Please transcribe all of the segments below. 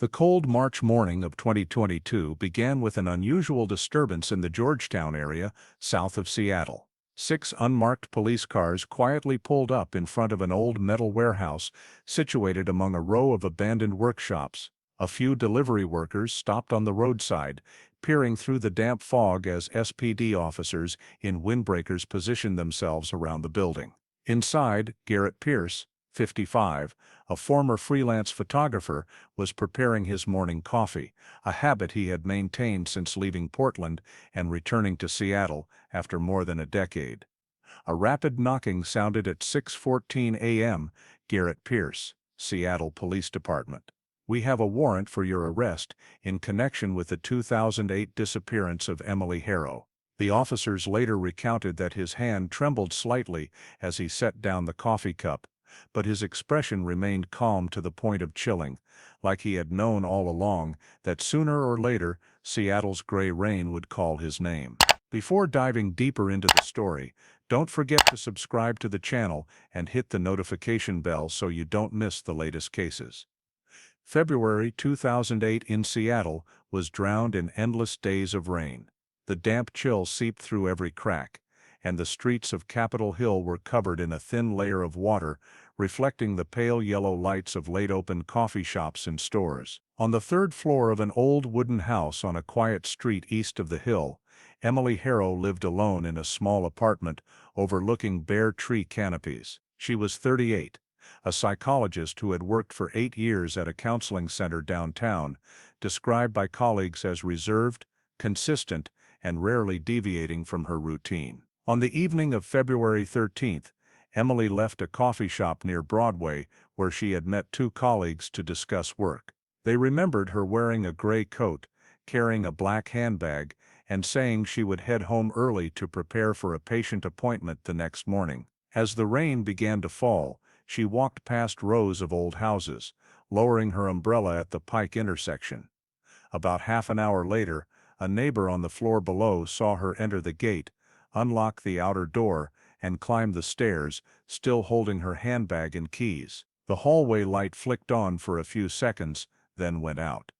The cold March morning of 2022 began with an unusual disturbance in the Georgetown area, south of Seattle. 6 unmarked police cars quietly pulled up in front of an old metal warehouse situated among a row of abandoned workshops. A few delivery workers stopped on the roadside, peering through the damp fog as SPD officers in windbreakers positioned themselves around the building. Inside, Garrett Pierce, 55, a former freelance photographer, was preparing his morning coffee, a habit he had maintained since leaving Portland and returning to Seattle after more than a decade. A rapid knocking sounded at 6:14 a.m. Garrett Pierce, Seattle Police Department. "We have a warrant for your arrest in connection with the 2008 disappearance of Emily Harrow." The officers later recounted that his hand trembled slightly as he set down the coffee cup, but his expression remained calm to the point of chilling, like he had known all along that sooner or later Seattle's gray rain would call his name. Before diving deeper into the story, don't forget to subscribe to the channel and hit the notification bell so you don't miss the latest cases. February 2008 in Seattle was drowned in endless days of rain. The damp chill seeped through every crack, and the streets of Capitol Hill were covered in a thin layer of water, reflecting the pale yellow lights of late-open coffee shops and stores. On the third floor of an old wooden house on a quiet street east of the hill, Emily Harrow lived alone in a small apartment overlooking bare tree canopies. She was 38, a psychologist who had worked for 8 years at a counseling center downtown, described by colleagues as reserved, consistent, and rarely deviating from her routine. On the evening of February 13th, Emily left a coffee shop near Broadway where she had met 2 colleagues to discuss work. They remembered her wearing a gray coat, carrying a black handbag, and saying she would head home early to prepare for a patient appointment the next morning. As the rain began to fall, she walked past rows of old houses, lowering her umbrella at the Pike intersection. About half an hour later, a neighbor on the floor below saw her enter the gate, unlock the outer door, and climb the stairs, still holding her handbag and keys. The hallway light flicked on for a few seconds, then went out.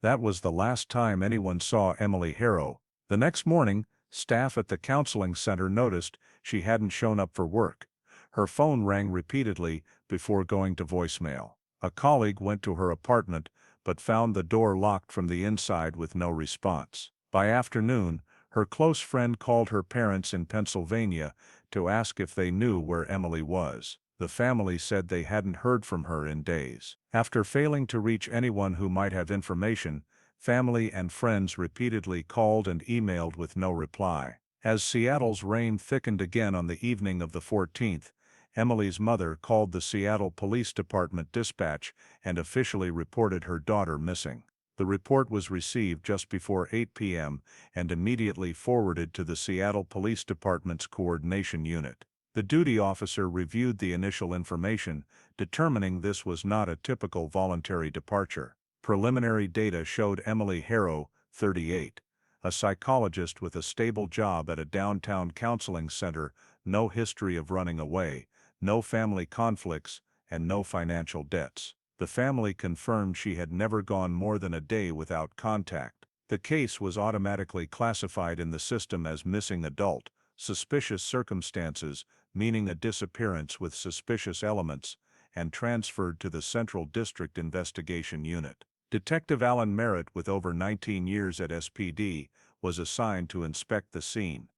That was the last time anyone saw Emily Harrow. The next morning, staff at the counseling center noticed she hadn't shown up for work. Her phone rang repeatedly before going to voicemail. A colleague went to her apartment, but found the door locked from the inside with no response. By afternoon, her close friend called her parents in Pennsylvania to ask if they knew where Emily was. The family said they hadn't heard from her in days. After failing to reach anyone who might have information, family and friends repeatedly called and emailed with no reply. As Seattle's rain thickened again on the evening of the 14th, Emily's mother called the Seattle Police Department dispatch and officially reported her daughter missing. The report was received just before 8 p.m. and immediately forwarded to the Seattle Police Department's coordination unit. The duty officer reviewed the initial information, determining this was not a typical voluntary departure. Preliminary data showed Emily Harrow, 38, a psychologist with a stable job at a downtown counseling center, no history of running away, no family conflicts, and no financial debts. The family confirmed she had never gone more than a day without contact. The case was automatically classified in the system as missing adult, suspicious circumstances, meaning a disappearance with suspicious elements, and transferred to the Central District Investigation Unit. Detective Alan Merritt, with over 19 years at SPD, was assigned to inspect the scene.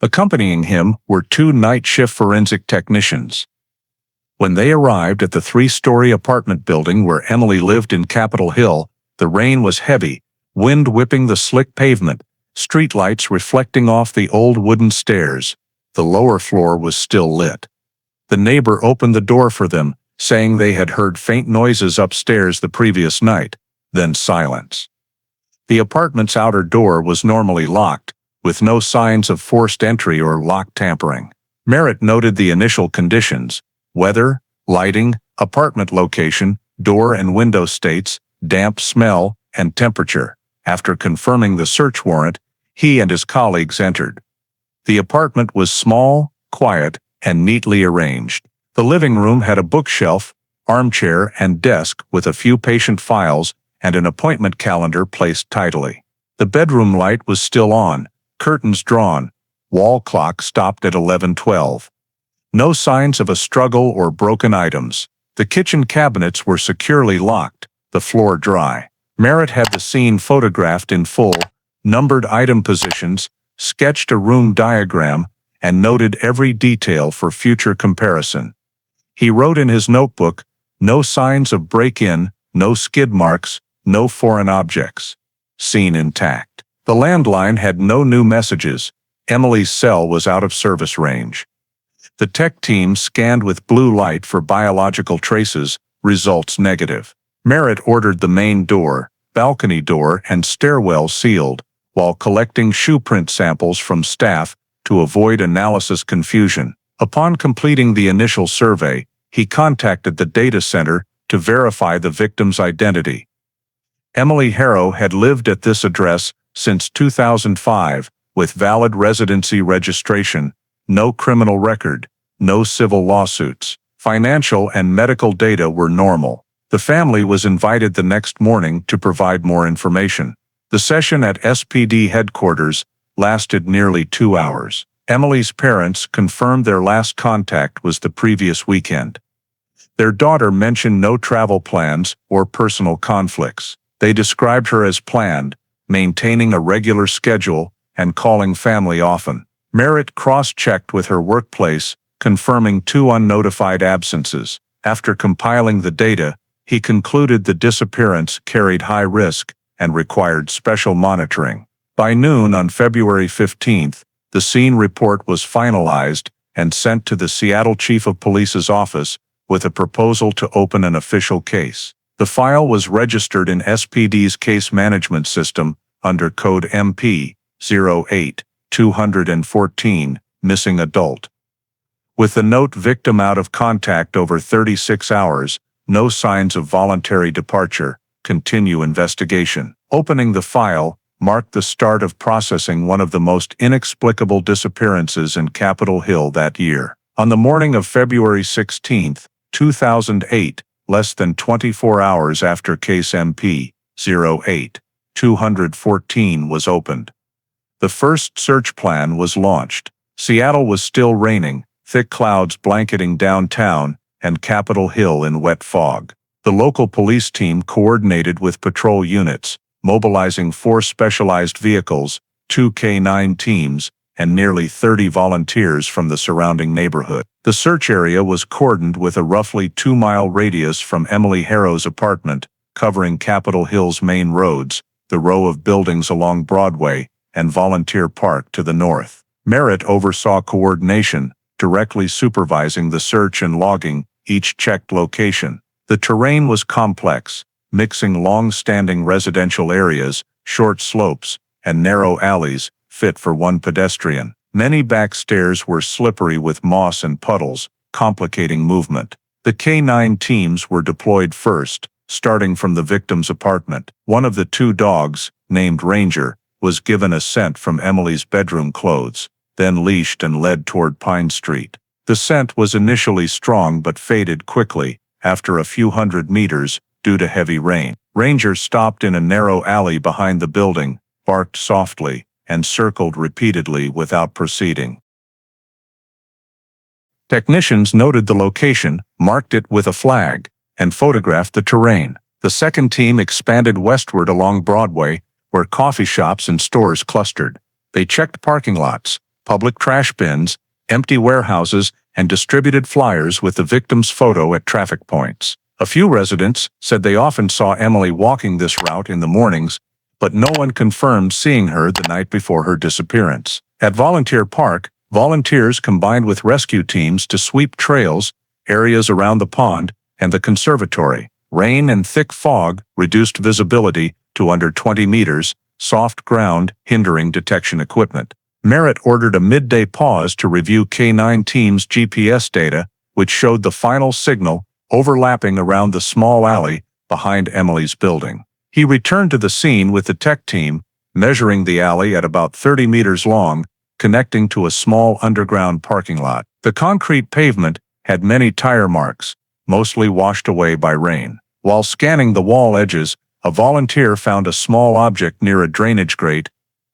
Accompanying him were 2 night shift forensic technicians. When they arrived at the 3-story apartment building where Emily lived in Capitol Hill, the rain was heavy, wind whipping the slick pavement, streetlights reflecting off the old wooden stairs. The lower floor was still lit. The neighbor opened the door for them, saying they had heard faint noises upstairs the previous night, then silence. The apartment's outer door was normally locked, with no signs of forced entry or lock tampering. Merritt noted the initial conditions: weather, lighting, apartment location, door and window states, damp smell, and temperature. After confirming the search warrant, he and his colleagues entered. The apartment was small, quiet, and neatly arranged. The living room had a bookshelf, armchair and desk with a few patient files and an appointment calendar placed tidily. The bedroom light was still on, curtains drawn, wall clock stopped at 11:12. No signs of a struggle or broken items. The kitchen cabinets were securely locked, the floor dry. Merritt had the scene photographed in full, numbered item positions, sketched a room diagram, and noted every detail for future comparison. He wrote in his notebook, "No signs of break-in, no skid marks, no foreign objects. Scene intact." The landline had no new messages. Emily's cell was out of service range. The tech team scanned with blue light for biological traces, results negative. Merritt ordered the main door, balcony door, and stairwell sealed, while collecting shoe print samples from staff to avoid analysis confusion. Upon completing the initial survey, he contacted the data center to verify the victim's identity. Emily Harrow had lived at this address since 2005, with valid residency registration, no criminal record, no civil lawsuits. Financial and medical data were normal. The family was invited the next morning to provide more information. The session at SPD headquarters lasted nearly 2 hours. Emily's parents confirmed their last contact was the previous weekend. Their daughter mentioned no travel plans or personal conflicts. They described her as planned, maintaining a regular schedule, and calling family often. Merritt cross-checked with her workplace, confirming 2 unnotified absences. After compiling the data, he concluded the disappearance carried high risk and required special monitoring. By noon on February 15th, the scene report was finalized and sent to the Seattle Chief of Police's office with a proposal to open an official case. The file was registered in SPD's case management system under code MP 08-214, missing adult. With the note victim out of contact over 36 hours, no signs of voluntary departure, continue investigation. Opening the file marked the start of processing one of the most inexplicable disappearances in Capitol Hill that year. On the morning of February 16, 2008, less than 24 hours after case MP 08-214 was opened, the first search plan was launched. Seattle was still raining, thick clouds blanketing downtown and Capitol Hill in wet fog. The local police team coordinated with patrol units, mobilizing 4 specialized vehicles, 2 K-9 teams, and nearly 30 volunteers from the surrounding neighborhood. The search area was cordoned with a roughly 2-mile radius from Emily Harrow's apartment, covering Capitol Hill's main roads, the row of buildings along Broadway, and Volunteer Park to the north. Merritt oversaw coordination, directly supervising the search and logging each checked location. The terrain was complex, mixing long-standing residential areas, short slopes, and narrow alleys fit for one pedestrian. Many back stairs were slippery with moss and puddles, complicating movement. The K-9 teams were deployed first, starting from the victim's apartment. One of the 2 dogs, named Ranger, was given a scent from Emily's bedroom clothes, then leashed and led toward Pine Street. The scent was initially strong but faded quickly, after a few hundred meters, due to heavy rain. Ranger stopped in a narrow alley behind the building, barked softly, and circled repeatedly without proceeding. Technicians noted the location, marked it with a flag, and photographed the terrain. The second team expanded westward along Broadway, where coffee shops and stores clustered. They checked parking lots, public trash bins, empty warehouses, and distributed flyers with the victim's photo at traffic points. A few residents said they often saw Emily walking this route in the mornings, but no one confirmed seeing her the night before her disappearance. At Volunteer Park, volunteers combined with rescue teams to sweep trails, areas around the pond, and the conservatory. Rain and thick fog reduced visibility to under 20 meters, soft ground hindering detection equipment. Merritt ordered a midday pause to review K-9 team's GPS data, which showed the final signal overlapping around the small alley behind Emily's building. He returned to the scene with the tech team, measuring the alley at about 30 meters long, connecting to a small underground parking lot. The concrete pavement had many tire marks, mostly washed away by rain. While scanning the wall edges, a volunteer found a small object near a drainage grate,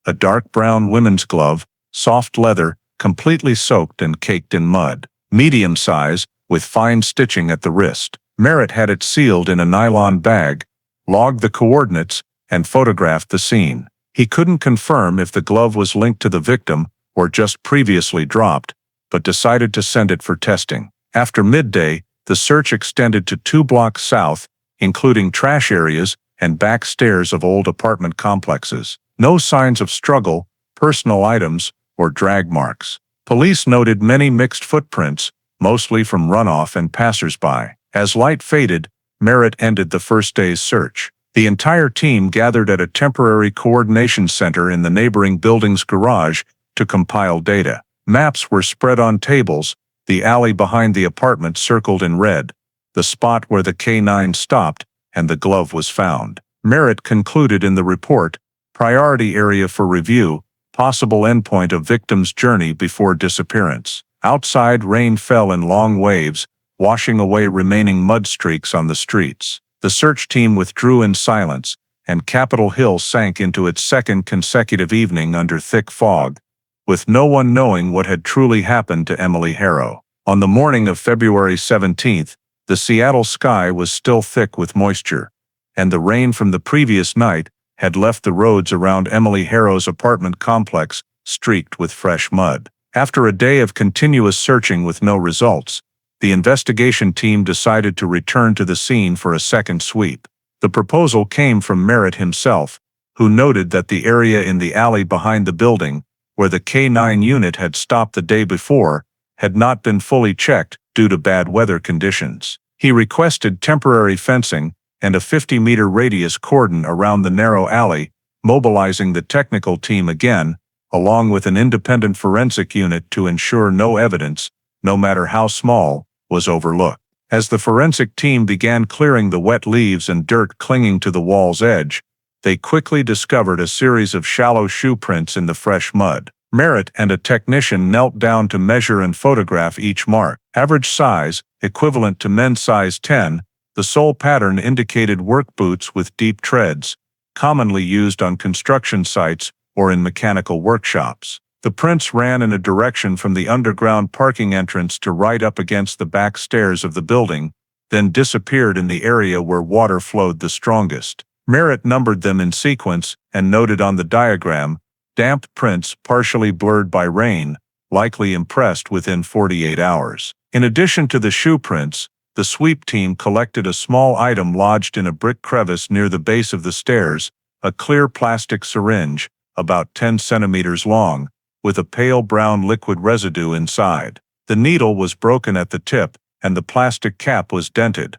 a dark brown women's glove, soft leather, completely soaked and caked in mud. Medium size, with fine stitching at the wrist. Merritt had it sealed in a nylon bag, logged the coordinates, and photographed the scene. He couldn't confirm if the glove was linked to the victim or just previously dropped, but decided to send it for testing. After midday, the search extended to 2 blocks south, including trash areas and back stairs of old apartment complexes. No signs of struggle, personal items, or drag marks. Police noted many mixed footprints, mostly from runoff and passers-by. As light faded, Merritt ended the first day's search. The entire team gathered at a temporary coordination center in the neighboring building's garage to compile data. Maps were spread on tables, the alley behind the apartment circled in red, the spot where the K9 stopped, and the glove was found. Merritt concluded in the report, priority area for review, possible endpoint of victim's journey before disappearance. Outside, rain fell in long waves, washing away remaining mud streaks on the streets. The search team withdrew in silence, and Capitol Hill sank into its second consecutive evening under thick fog, with no one knowing what had truly happened to Emily Harrow. On the morning of February 17th, the Seattle sky was still thick with moisture, and the rain from the previous night had left the roads around Emily Harrow's apartment complex streaked with fresh mud. After a day of continuous searching with no results, the investigation team decided to return to the scene for a second sweep. The proposal came from Merritt himself, who noted that the area in the alley behind the building, where the K9 unit had stopped the day before, had not been fully checked due to bad weather conditions. He requested temporary fencing and a 50-meter radius cordon around the narrow alley, mobilizing the technical team again, along with an independent forensic unit to ensure no evidence, no matter how small, was overlooked. As the forensic team began clearing the wet leaves and dirt clinging to the wall's edge, they quickly discovered a series of shallow shoe prints in the fresh mud. Merritt and a technician knelt down to measure and photograph each mark. Average size, equivalent to men's size 10, the sole pattern indicated work boots with deep treads, commonly used on construction sites or in mechanical workshops. The prints ran in a direction from the underground parking entrance to right up against the back stairs of the building, then disappeared in the area where water flowed the strongest. Merritt numbered them in sequence and noted on the diagram, damp prints partially blurred by rain, likely impressed within 48 hours. In addition to the shoe prints, the sweep team collected a small item lodged in a brick crevice near the base of the stairs, a clear plastic syringe, about 10 centimeters long, with a pale brown liquid residue inside. The needle was broken at the tip, and the plastic cap was dented.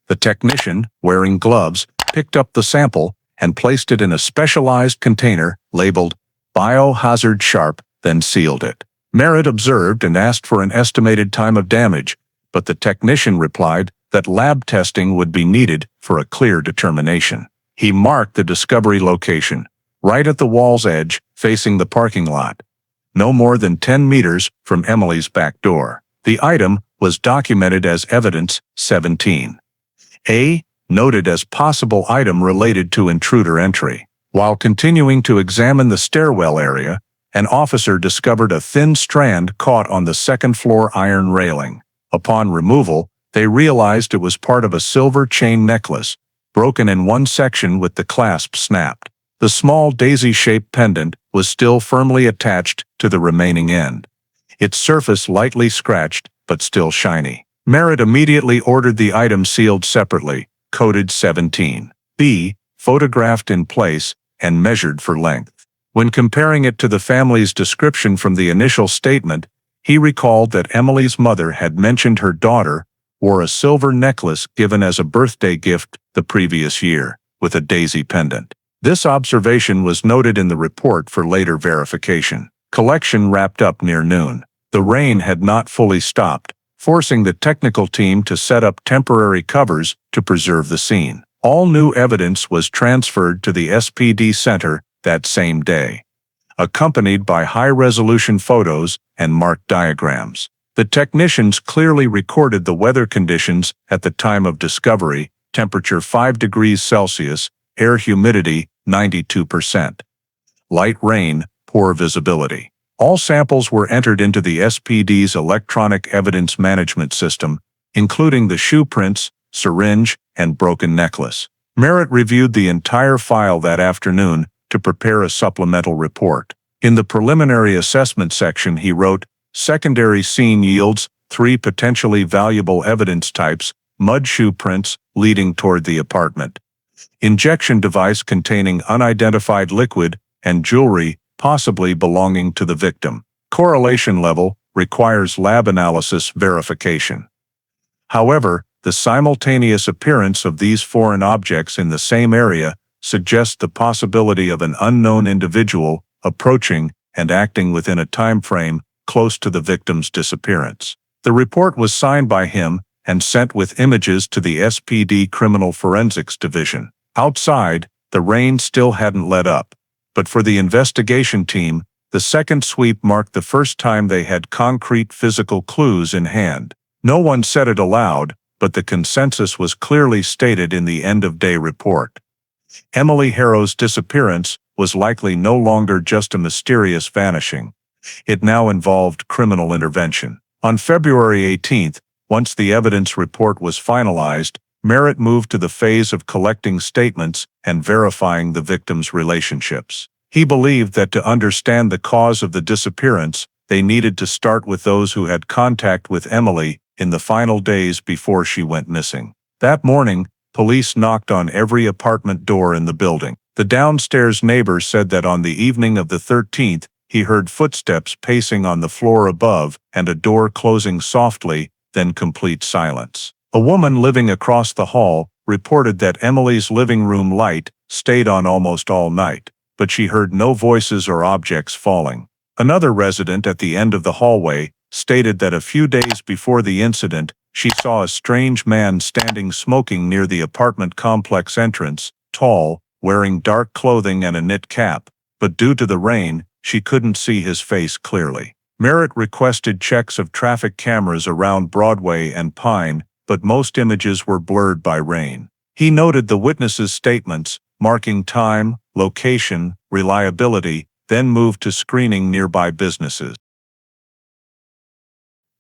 The technician, wearing gloves, picked up the sample and placed it in a specialized container labeled Biohazard Sharp, then sealed it. Merritt observed and asked for an estimated time of damage, but the technician replied that lab testing would be needed for a clear determination. He marked the discovery location, right at the wall's edge, facing the parking lot, no more than 10 meters from Emily's back door. The item was documented as Evidence 17. A, noted as possible item related to intruder entry. While continuing to examine the stairwell area, an officer discovered a thin strand caught on the second-floor iron railing. Upon removal, they realized it was part of a silver chain necklace, broken in one section with the clasp snapped. The small daisy-shaped pendant was still firmly attached to the remaining end, its surface lightly scratched but still shiny. Merritt immediately ordered the item sealed separately, coded 17. B, photographed in place, and measured for length. When comparing it to the family's description from the initial statement, he recalled that Emily's mother had mentioned her daughter wore a silver necklace given as a birthday gift the previous year, with a daisy pendant. This observation was noted in the report for later verification. Collection wrapped up near noon. The rain had not fully stopped, forcing the technical team to set up temporary covers to preserve the scene. All new evidence was transferred to the SPD Center that same day, accompanied by high-resolution photos and marked diagrams. The technicians clearly recorded the weather conditions at the time of discovery: temperature 5 degrees Celsius, air humidity 92%. Light rain, poor visibility. All samples were entered into the SPD's electronic evidence management system, including the shoe prints, syringe, and broken necklace. Merritt reviewed the entire file that afternoon to prepare a supplemental report. In the preliminary assessment section he wrote, "Secondary scene yields 3 potentially valuable evidence types: mud shoe prints leading toward the apartment, injection device containing unidentified liquid, and jewelry possibly belonging to the victim. Correlation level requires lab analysis verification." However, the simultaneous appearance of these foreign objects in the same area suggests the possibility of an unknown individual approaching and acting within a time frame close to the victim's disappearance. The report was signed by him and sent with images to the SPD Criminal Forensics Division. Outside, the rain still hadn't let up. But for the investigation team, the second sweep marked the first time they had concrete physical clues in hand. No one said it aloud, but the consensus was clearly stated in the end-of-day report. Emily Harrow's disappearance was likely no longer just a mysterious vanishing. It now involved criminal intervention. On February 18th, once the evidence report was finalized, Merritt moved to the phase of collecting statements and verifying the victims' relationships. He believed that to understand the cause of the disappearance, they needed to start with those who had contact with Emily in the final days before she went missing. That morning, police knocked on every apartment door in the building. The downstairs neighbor said that on the evening of the 13th, he heard footsteps pacing on the floor above and a door closing softly, then complete silence. A woman living across the hall reported that Emily's living room light stayed on almost all night, but she heard no voices or objects falling. Another resident at the end of the hallway stated that a few days before the incident, she saw a strange man standing smoking near the apartment complex entrance, tall, wearing dark clothing and a knit cap, but due to the rain, she couldn't see his face clearly. Merritt requested checks of traffic cameras around Broadway and Pine, but most images were blurred by rain. He noted the witnesses' statements, marking time, location, reliability, then moved to screening nearby businesses.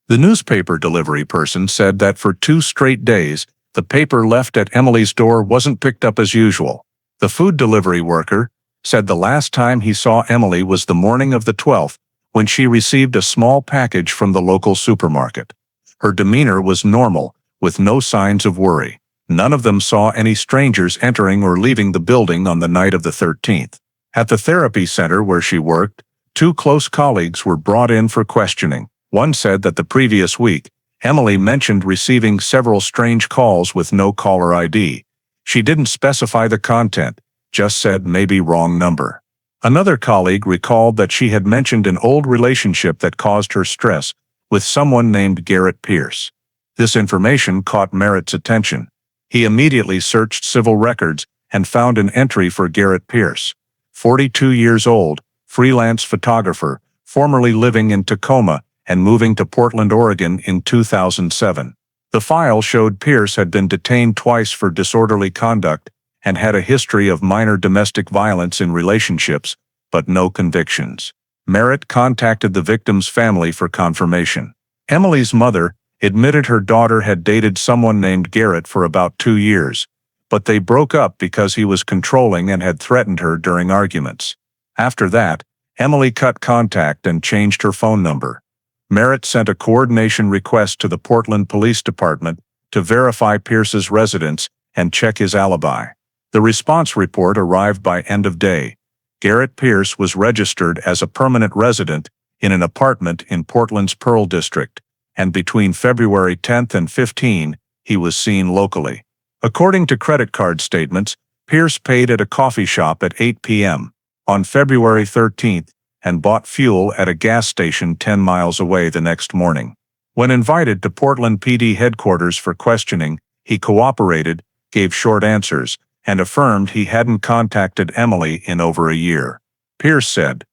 The newspaper delivery person said that for 2 straight days, the paper left at Emily's door wasn't picked up as usual. The food delivery worker said the last time he saw Emily was the morning of the 12th, when she received a small package from the local supermarket. Her demeanor was normal, with no signs of worry. None of them saw any strangers entering or leaving the building on the night of the 13th. At the therapy center where she worked, 2 close colleagues were brought in for questioning. One said that the previous week, Emily mentioned receiving several strange calls with no caller ID. She didn't specify the content, just said maybe wrong number. Another colleague recalled that she had mentioned an old relationship that caused her stress with someone named Garrett Pierce. This information caught Merritt's attention. He immediately searched civil records and found an entry for Garrett Pierce, 42 years old, freelance photographer, formerly living in Tacoma and moving to Portland, Oregon in 2007. The file showed Pierce had been detained twice for disorderly conduct and had a history of minor domestic violence in relationships, but no convictions. Merritt contacted the victim's family for confirmation. Emily's mother admitted her daughter had dated someone named Garrett for about 2 years, but they broke up because he was controlling and had threatened her during arguments. After that, Emily cut contact and changed her phone number. Merritt sent a coordination request to the Portland Police Department to verify Pierce's residence and check his alibi. The response report arrived by end of day. Garrett Pierce was registered as a permanent resident in an apartment in Portland's Pearl District, and between February 10th and 15, he was seen locally. According to credit card statements, Pierce paid at a coffee shop at 8 p.m. on February 13th and bought fuel at a gas station 10 miles away the next morning. When invited to Portland PD headquarters for questioning, he cooperated, gave short answers, and affirmed he hadn't contacted Emily in over a year. Pierce said,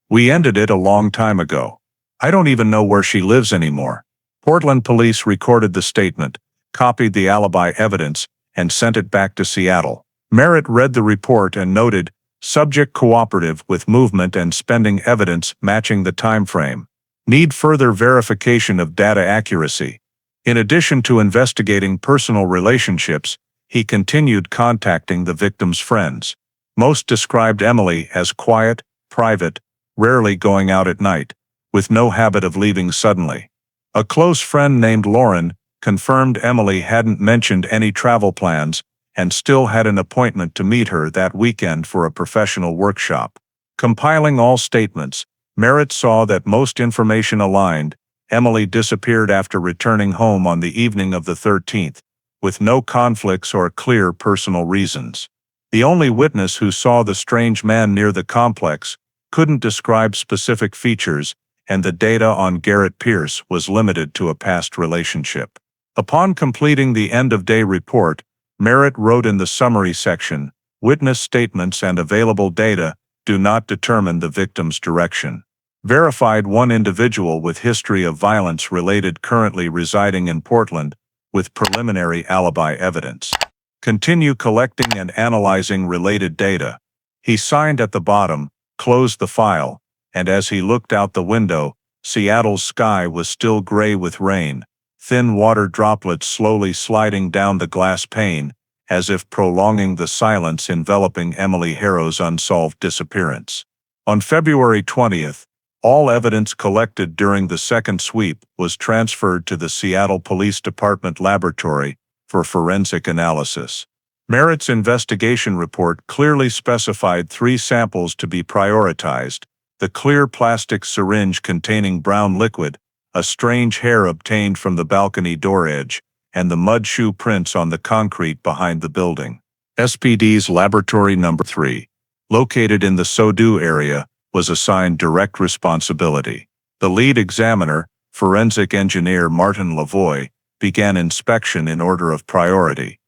"We ended it a long time ago. I don't even know where she lives anymore. Portland police recorded the statement, copied the alibi evidence, and sent it back to Seattle. Merritt read the report and noted, "Subject cooperative with movement and spending evidence matching the time frame. Need further verification of data accuracy." In addition to investigating personal relationships, he continued contacting the victim's friends. Most described Emily as quiet, private, rarely going out at night, with no habit of leaving suddenly. A close friend named Lauren confirmed Emily hadn't mentioned any travel plans and still had an appointment to meet her that weekend for a professional workshop. Compiling all statements, Merritt saw that most information aligned. Emily disappeared after returning home on the evening of the 13th, with no conflicts or clear personal reasons. The only witness who saw the strange man near the complex couldn't describe specific features, and the data on Garrett Pierce was limited to a past relationship. Upon completing the end-of-day report, Merritt wrote in the summary section, "Witness statements and available data do not determine the victim's direction. Verified one individual with history of violence related currently residing in Portland, with preliminary alibi evidence. Continue collecting and analyzing related data." He signed at the bottom, closed the file, and as he looked out the window, Seattle's sky was still gray with rain, thin water droplets slowly sliding down the glass pane, as if prolonging the silence enveloping Emily Harrow's unsolved disappearance. On February 20th, all evidence collected during the second sweep was transferred to the Seattle Police Department laboratory for forensic analysis. Merritt's investigation report clearly specified 3 samples to be prioritized: the clear plastic syringe containing brown liquid, a strange hair obtained from the balcony door edge, and the mud shoe prints on the concrete behind the building. SPD's Laboratory Number 3, located in the Sodus area, was assigned direct responsibility. The lead examiner, forensic engineer Martin Lavoie, began inspection in order of priority.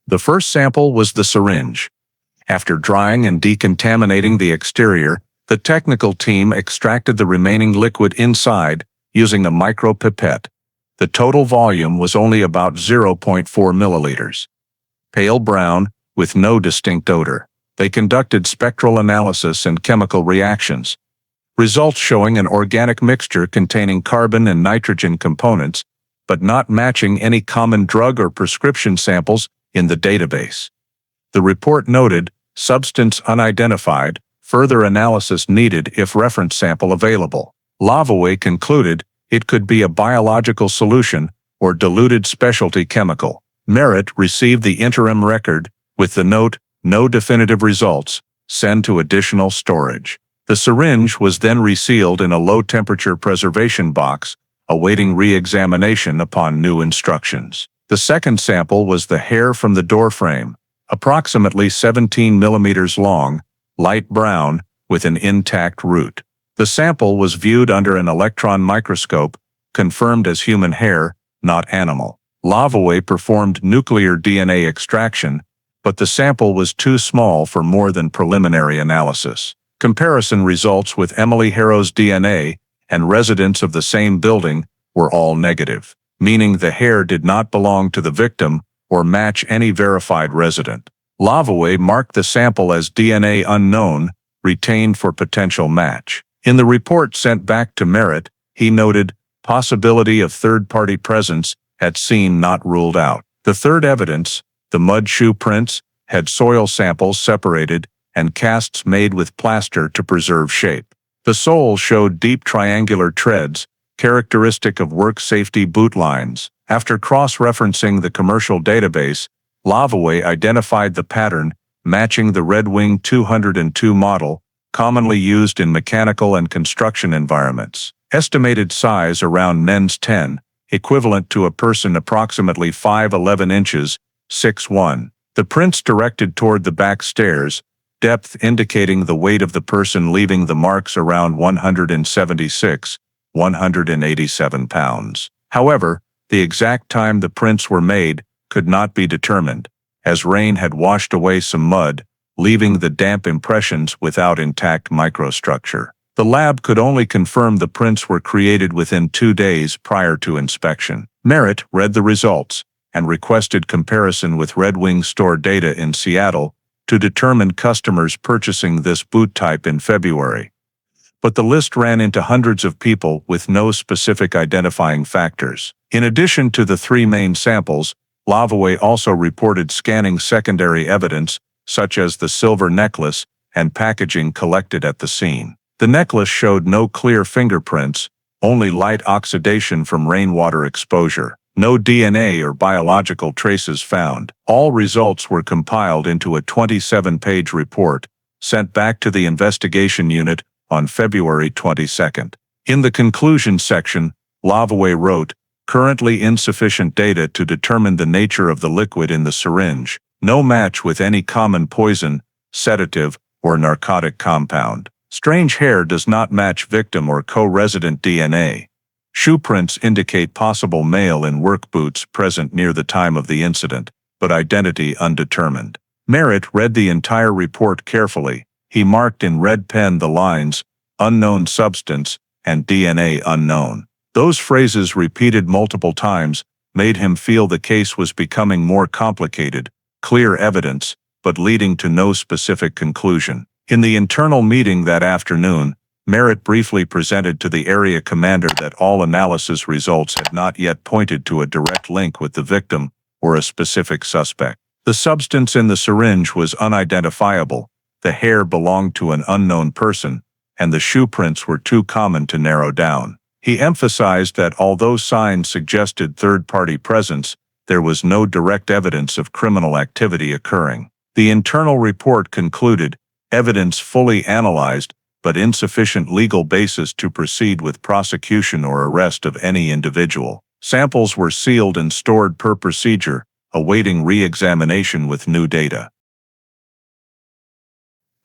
The first sample was the syringe. After drying and decontaminating the exterior, the technical team extracted the remaining liquid inside using a micropipette. The total volume was only about 0.4 milliliters. Pale brown, with no distinct odor. They conducted spectral analysis and chemical reactions. Results showing an organic mixture containing carbon and nitrogen components, but not matching any common drug or prescription samples in the database. The report noted, "Substance unidentified, further analysis needed if reference sample available." Lavoie concluded it could be a biological solution or diluted specialty chemical. Merritt received the interim record with the note, "No definitive results, send to additional storage." The syringe was then resealed in a low-temperature preservation box, awaiting re-examination upon new instructions. The second sample was the hair from the door frame, approximately 17 millimeters long, light brown, with an intact root. The sample was viewed under an electron microscope, confirmed as human hair, not animal. Lavoie performed nuclear DNA extraction, but the sample was too small for more than preliminary analysis. Comparison results with Emily Harrow's DNA and residents of the same building were all negative, meaning the hair did not belong to the victim or match any verified resident. Lavoie marked the sample as DNA unknown, retained for potential match. In the report sent back to Merritt, he noted, "Possibility of third-party presence at scene not ruled out." The third evidence, the mud shoe prints, had soil samples separated and casts made with plaster to preserve shape. The sole showed deep triangular treads, characteristic of work safety boot lines. After cross-referencing the commercial database, Lavoie identified the pattern, matching the Red Wing 202 model, commonly used in mechanical and construction environments. Estimated size around men's 10, equivalent to a person approximately 5'11 inches, 6'1". The prints directed toward the back stairs, depth indicating the weight of the person leaving the marks around 176, 187 pounds. However, the exact time the prints were made could not be determined, as rain had washed away some mud, leaving the damp impressions without intact microstructure. The lab could only confirm the prints were created within 2 days prior to inspection. Merritt read the results and requested comparison with Red Wing store data in Seattle to determine customers purchasing this boot type in February. But the list ran into hundreds of people with no specific identifying factors. In addition to the 3 main samples, Lavaway also reported scanning secondary evidence, such as the silver necklace and packaging collected at the scene. The necklace showed no clear fingerprints, only light oxidation from rainwater exposure. No DNA or biological traces found. All results were compiled into a 27-page report, sent back to the investigation unit on February 22. In the conclusion section, Lavaway wrote, "Currently insufficient data to determine the nature of the liquid in the syringe. No match with any common poison, sedative, or narcotic compound. Strange hair does not match victim or co-resident DNA. Shoe prints indicate possible male in work boots present near the time of the incident, but identity undetermined." Merritt read the entire report carefully. He marked in red pen the lines, "unknown substance" and "DNA unknown." Those phrases, repeated multiple times, made him feel the case was becoming more complicated, clear evidence, but leading to no specific conclusion. In the internal meeting that afternoon, Merritt briefly presented to the area commander that all analysis results had not yet pointed to a direct link with the victim or a specific suspect. The substance in the syringe was unidentifiable, the hair belonged to an unknown person, and the shoe prints were too common to narrow down. He emphasized that although signs suggested third-party presence, there was no direct evidence of criminal activity occurring. The internal report concluded, "Evidence fully analyzed, but insufficient legal basis to proceed with prosecution or arrest of any individual." Samples were sealed and stored per procedure, awaiting re-examination with new data.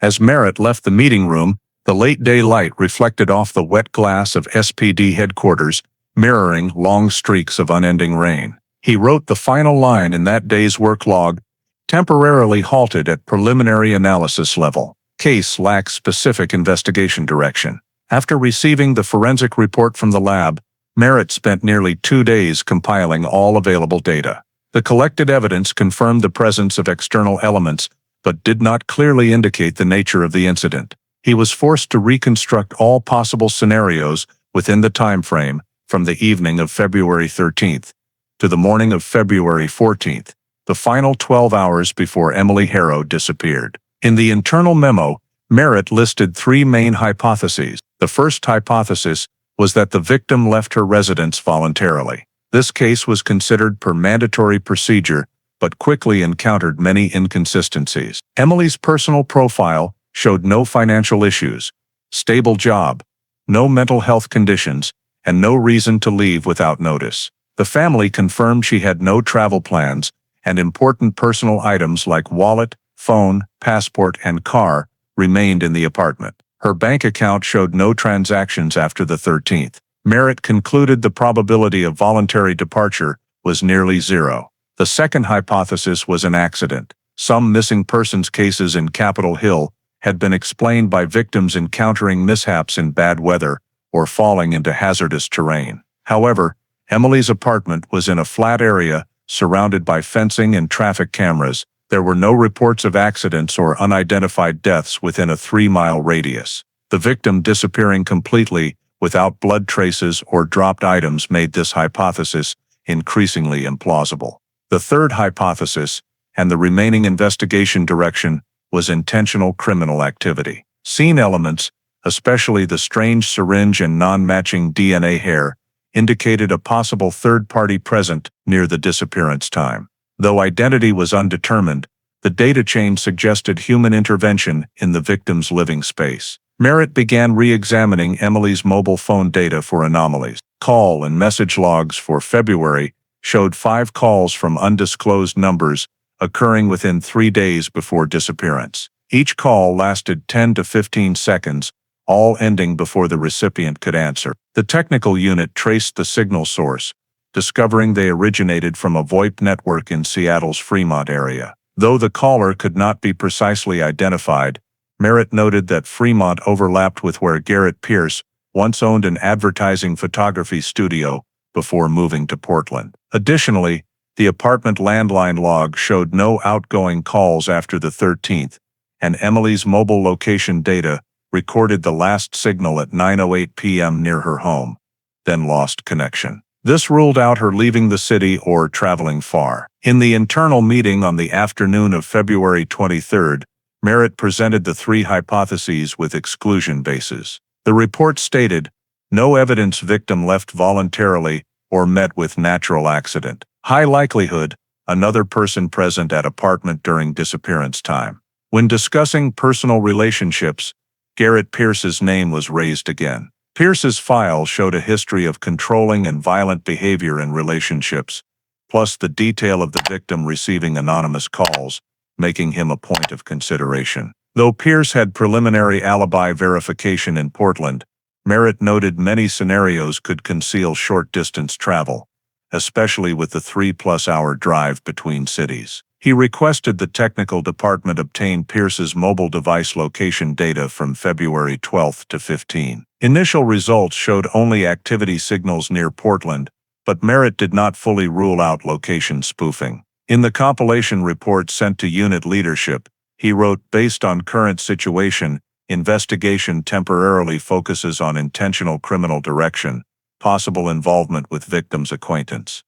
As Merritt left the meeting room, the late-day light reflected off the wet glass of SPD headquarters, mirroring long streaks of unending rain. He wrote the final line in that day's work log, "Temporarily halted at preliminary analysis level. Case lacks specific investigation direction." After receiving the forensic report from the lab, Merritt spent nearly 2 days compiling all available data. The collected evidence confirmed the presence of external elements, but did not clearly indicate the nature of the incident. He was forced to reconstruct all possible scenarios within the time frame from the evening of February 13th to the morning of February 14th, the final 12 hours before Emily Harrow disappeared. In the internal memo, Merritt listed 3 main hypotheses. The first hypothesis was that the victim left her residence voluntarily. This case was considered per mandatory procedure, but quickly encountered many inconsistencies. Emily's personal profile showed no financial issues, stable job, no mental health conditions, and no reason to leave without notice. The family confirmed she had no travel plans, and important personal items like wallet, phone, passport, and car remained in the apartment. Her bank account showed no transactions after the 13th. Merritt concluded the probability of voluntary departure was nearly zero. The second hypothesis was an accident. Some missing persons cases in Capitol Hill had been explained by victims encountering mishaps in bad weather or falling into hazardous terrain. However, Emily's apartment was in a flat area surrounded by fencing and traffic cameras. There were no reports of accidents or unidentified deaths within a 3-mile radius. The victim disappearing completely without blood traces or dropped items made this hypothesis increasingly implausible. The third hypothesis, and the remaining investigation direction, was intentional criminal activity. Scene elements, especially the strange syringe and non-matching DNA hair, indicated a possible third party present near the disappearance time. Though identity was undetermined, the data chain suggested human intervention in the victim's living space. Merritt began re-examining Emily's mobile phone data for anomalies. Call and message logs for February showed 5 calls from undisclosed numbers occurring within 3 days before disappearance. Each call lasted 10 to 15 seconds, all ending before the recipient could answer. The technical unit traced the signal source, discovering they originated from a VoIP network in Seattle's Fremont area. Though the caller could not be precisely identified, Merritt noted that Fremont overlapped with where Garrett Pierce once owned an advertising photography studio before moving to Portland. Additionally, the apartment landline log showed no outgoing calls after the 13th, and Emily's mobile location data recorded the last signal at 9:08 p.m. near her home, then lost connection. This ruled out her leaving the city or traveling far. In the internal meeting on the afternoon of February 23, Merritt presented the three hypotheses with exclusion bases. The report stated, no evidence victim left voluntarily or met with natural accident. High likelihood, another person present at apartment during disappearance time. When discussing personal relationships, Garrett Pierce's name was raised again. Pierce's file showed a history of controlling and violent behavior in relationships, plus the detail of the victim receiving anonymous calls, making him a point of consideration. Though Pierce had preliminary alibi verification in Portland, Merritt noted many scenarios could conceal short-distance travel, especially with the 3-plus-hour drive between cities. He requested the technical department obtain Pierce's mobile device location data from February 12 to 15. Initial results showed only activity signals near Portland, but Merritt did not fully rule out location spoofing. In the compilation report sent to unit leadership, he wrote, based on current situation, investigation temporarily focuses on intentional criminal direction, possible involvement with victim's acquaintance.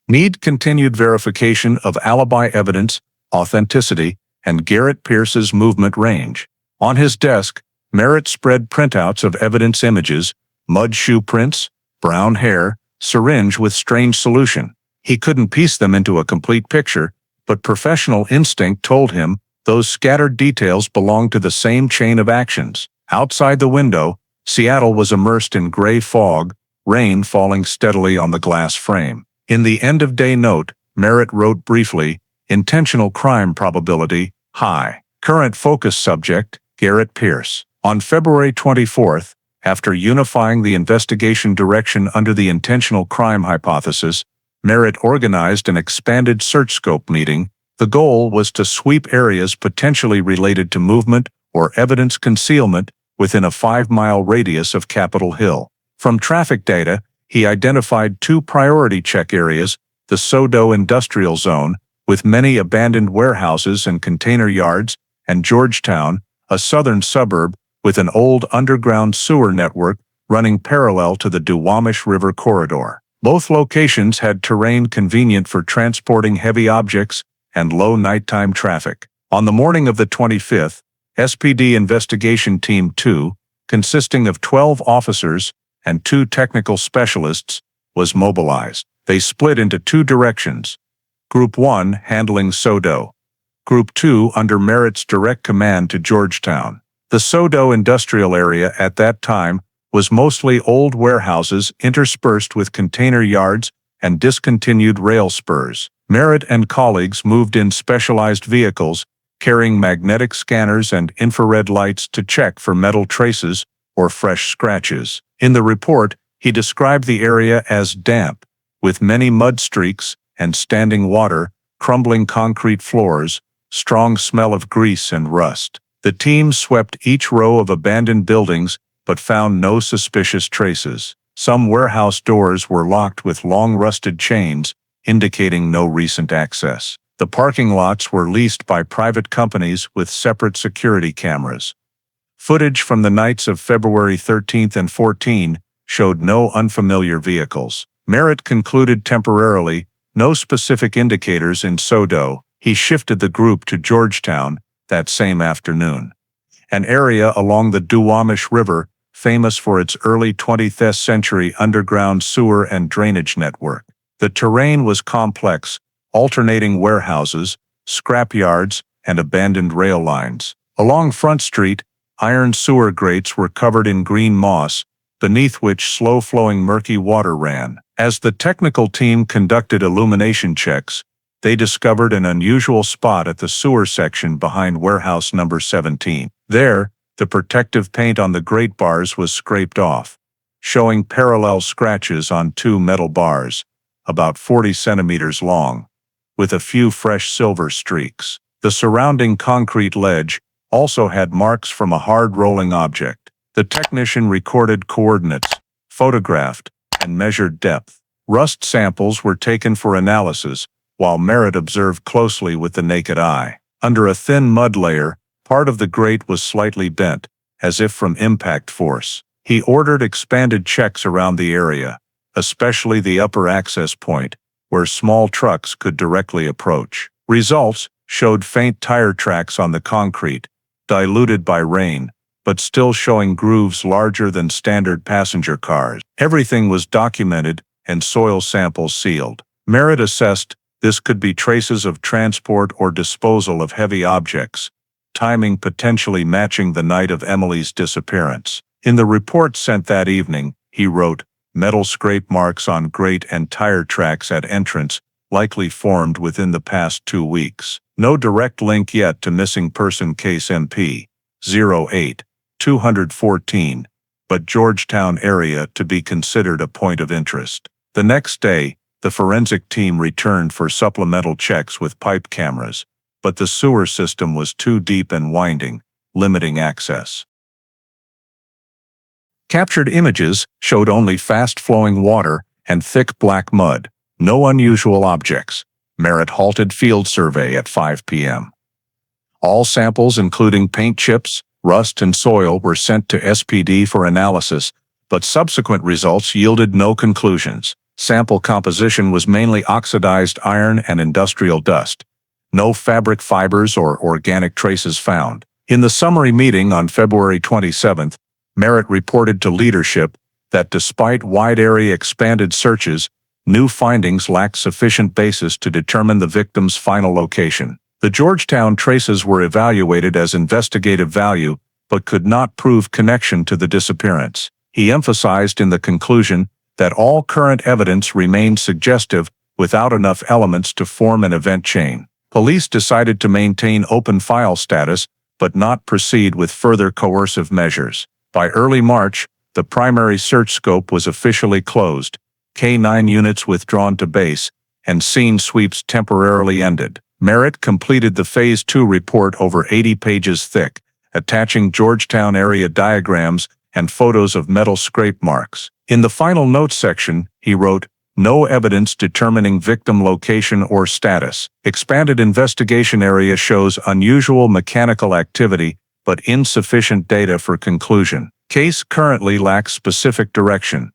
Need continued verification of alibi evidence, authenticity, and Garrett Pierce's movement range. On his desk, Merritt spread printouts of evidence images, mud shoe prints, brown hair, syringe with strange solution. He couldn't piece them into a complete picture, but professional instinct told him those scattered details belonged to the same chain of actions. Outside the window, Seattle was immersed in gray fog, rain falling steadily on the glass frame. In the end-of-day note, Merritt wrote briefly, intentional crime probability, high. Current focus subject, Garrett Pierce. On February 24, after unifying the investigation direction under the intentional crime hypothesis, Merritt organized an expanded search scope meeting. The goal was to sweep areas potentially related to movement or evidence concealment within a 5-mile radius of Capitol Hill. From traffic data, he identified 2 priority check areas, the SoDo Industrial Zone, with many abandoned warehouses and container yards, and Georgetown, a southern suburb, with an old underground sewer network running parallel to the Duwamish River corridor. Both locations had terrain convenient for transporting heavy objects and low nighttime traffic. On the morning of the 25th, SPD Investigation Team 2, consisting of 12 officers and 2 technical specialists, was mobilized. They split into 2 directions. Group 1 handling SoDo. Group 2 under Merritt's direct command to Georgetown. The SoDo industrial area at that time was mostly old warehouses interspersed with container yards and discontinued rail spurs. Merritt and colleagues moved in specialized vehicles, carrying magnetic scanners and infrared lights to check for metal traces or fresh scratches. In the report, he described the area as damp, with many mud streaks and standing water, crumbling concrete floors, strong smell of grease and rust. The team swept each row of abandoned buildings but found no suspicious traces. Some warehouse doors were locked with long rusted chains, indicating no recent access. The parking lots were leased by private companies with separate security cameras. Footage from the nights of February 13 and 14 showed no unfamiliar vehicles. Merritt concluded temporarily, no specific indicators in SoDo. He shifted the group to Georgetown that same afternoon, an area along the Duwamish River famous for its early 20th century underground sewer and drainage network. The terrain was complex, alternating warehouses, scrap yards, and abandoned rail lines. Along Front Street, iron sewer grates were covered in green moss, beneath which slow-flowing murky water ran. As the technical team conducted illumination checks, they discovered an unusual spot at the sewer section behind warehouse number 17. There, the protective paint on the grate bars was scraped off, showing parallel scratches on 2 metal bars, about 40 centimeters long, with a few fresh silver streaks. The surrounding concrete ledge also had marks from a hard rolling object. The technician recorded coordinates, photographed, and measured depth. Rust samples were taken for analysis, while Merritt observed closely with the naked eye. Under a thin mud layer, part of the grate was slightly bent, as if from impact force. He ordered expanded checks around the area, especially the upper access point, where small trucks could directly approach. Results showed faint tire tracks on the concrete, diluted by rain, but still showing grooves larger than standard passenger cars. Everything was documented and soil samples sealed. Merritt assessed this could be traces of transport or disposal of heavy objects, timing potentially matching the night of Emily's disappearance. In the report sent that evening, he wrote, "Metal scrape marks on grate and tire tracks at entrance, likely formed within the past 2 weeks. No direct link yet to missing person case MP 08-214, but Georgetown area to be considered a point of interest." The next day, the forensic team returned for supplemental checks with pipe cameras, but the sewer system was too deep and winding, limiting access. Captured images showed only fast-flowing water and thick black mud. No unusual objects. Merritt halted field survey at 5 p.m. All samples, including paint chips, rust, and soil, were sent to SPD for analysis, but subsequent results yielded no conclusions. Sample composition was mainly oxidized iron and industrial dust. No fabric fibers or organic traces found. In the summary meeting on February 27, Merritt reported to leadership that despite wide-area expanded searches, new findings lacked sufficient basis to determine the victim's final location. The Georgetown traces were evaluated as investigative value, but could not prove connection to the disappearance. He emphasized in the conclusion that all current evidence remained suggestive without enough elements to form an event chain. Police decided to maintain open file status, but not proceed with further coercive measures. By early March, the primary search scope was officially closed, K-9 units withdrawn to base, and scene sweeps temporarily ended. Merritt completed the Phase 2 report over 80 pages thick, attaching Georgetown area diagrams and photos of metal scrape marks. In the final notes section, he wrote, "No evidence determining victim location or status. Expanded investigation area shows unusual mechanical activity, but insufficient data for conclusion. Case currently lacks specific direction."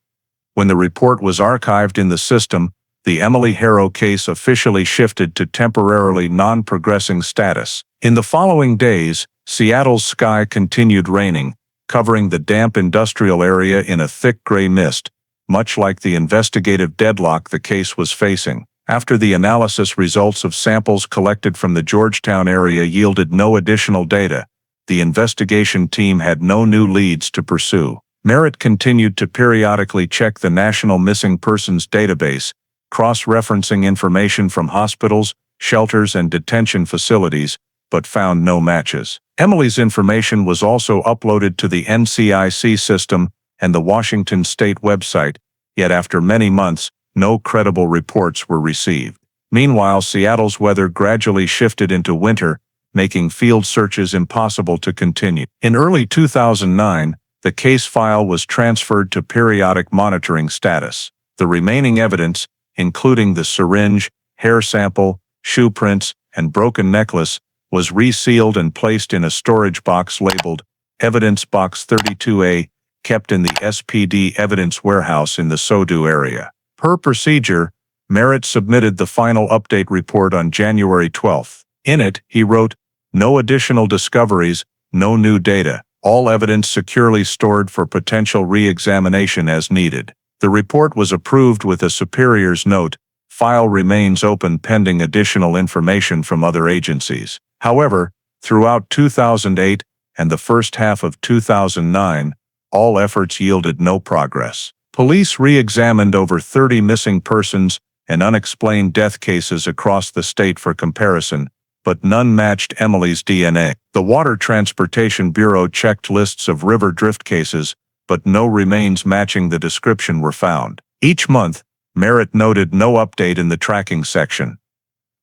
When the report was archived in the system, the Emily Harrow case officially shifted to temporarily non-progressing status. In the following days, Seattle's sky continued raining, covering the damp industrial area in a thick gray mist, much like the investigative deadlock the case was facing. After the analysis, results of samples collected from the Georgetown area yielded no additional data. The investigation team had no new leads to pursue. Merritt continued to periodically check the National Missing Persons database, cross-referencing information from hospitals, shelters, and detention facilities, but found no matches. Emily's information was also uploaded to the NCIC system and the Washington State website, yet after many months, no credible reports were received. Meanwhile, Seattle's weather gradually shifted into winter, making field searches impossible to continue. In early 2009, the case file was transferred to periodic monitoring status. The remaining evidence, including the syringe, hair sample, shoe prints, and broken necklace, was resealed and placed in a storage box labeled Evidence Box 32A, kept in the SPD Evidence Warehouse in the SoDo area. Per procedure, Merritt submitted the final update report on January 12. In it, he wrote, "No additional discoveries, no new data, all evidence securely stored for potential re-examination as needed." The report was approved with a superior's note, "File remains open pending additional information from other agencies." However, throughout 2008 and the first half of 2009, all efforts yielded no progress. Police re-examined over 30 missing persons and unexplained death cases across the state for comparison, but none matched Emily's DNA. The Water Transportation Bureau checked lists of river drift cases, but no remains matching the description were found. Each month, Merritt noted no update in the tracking section.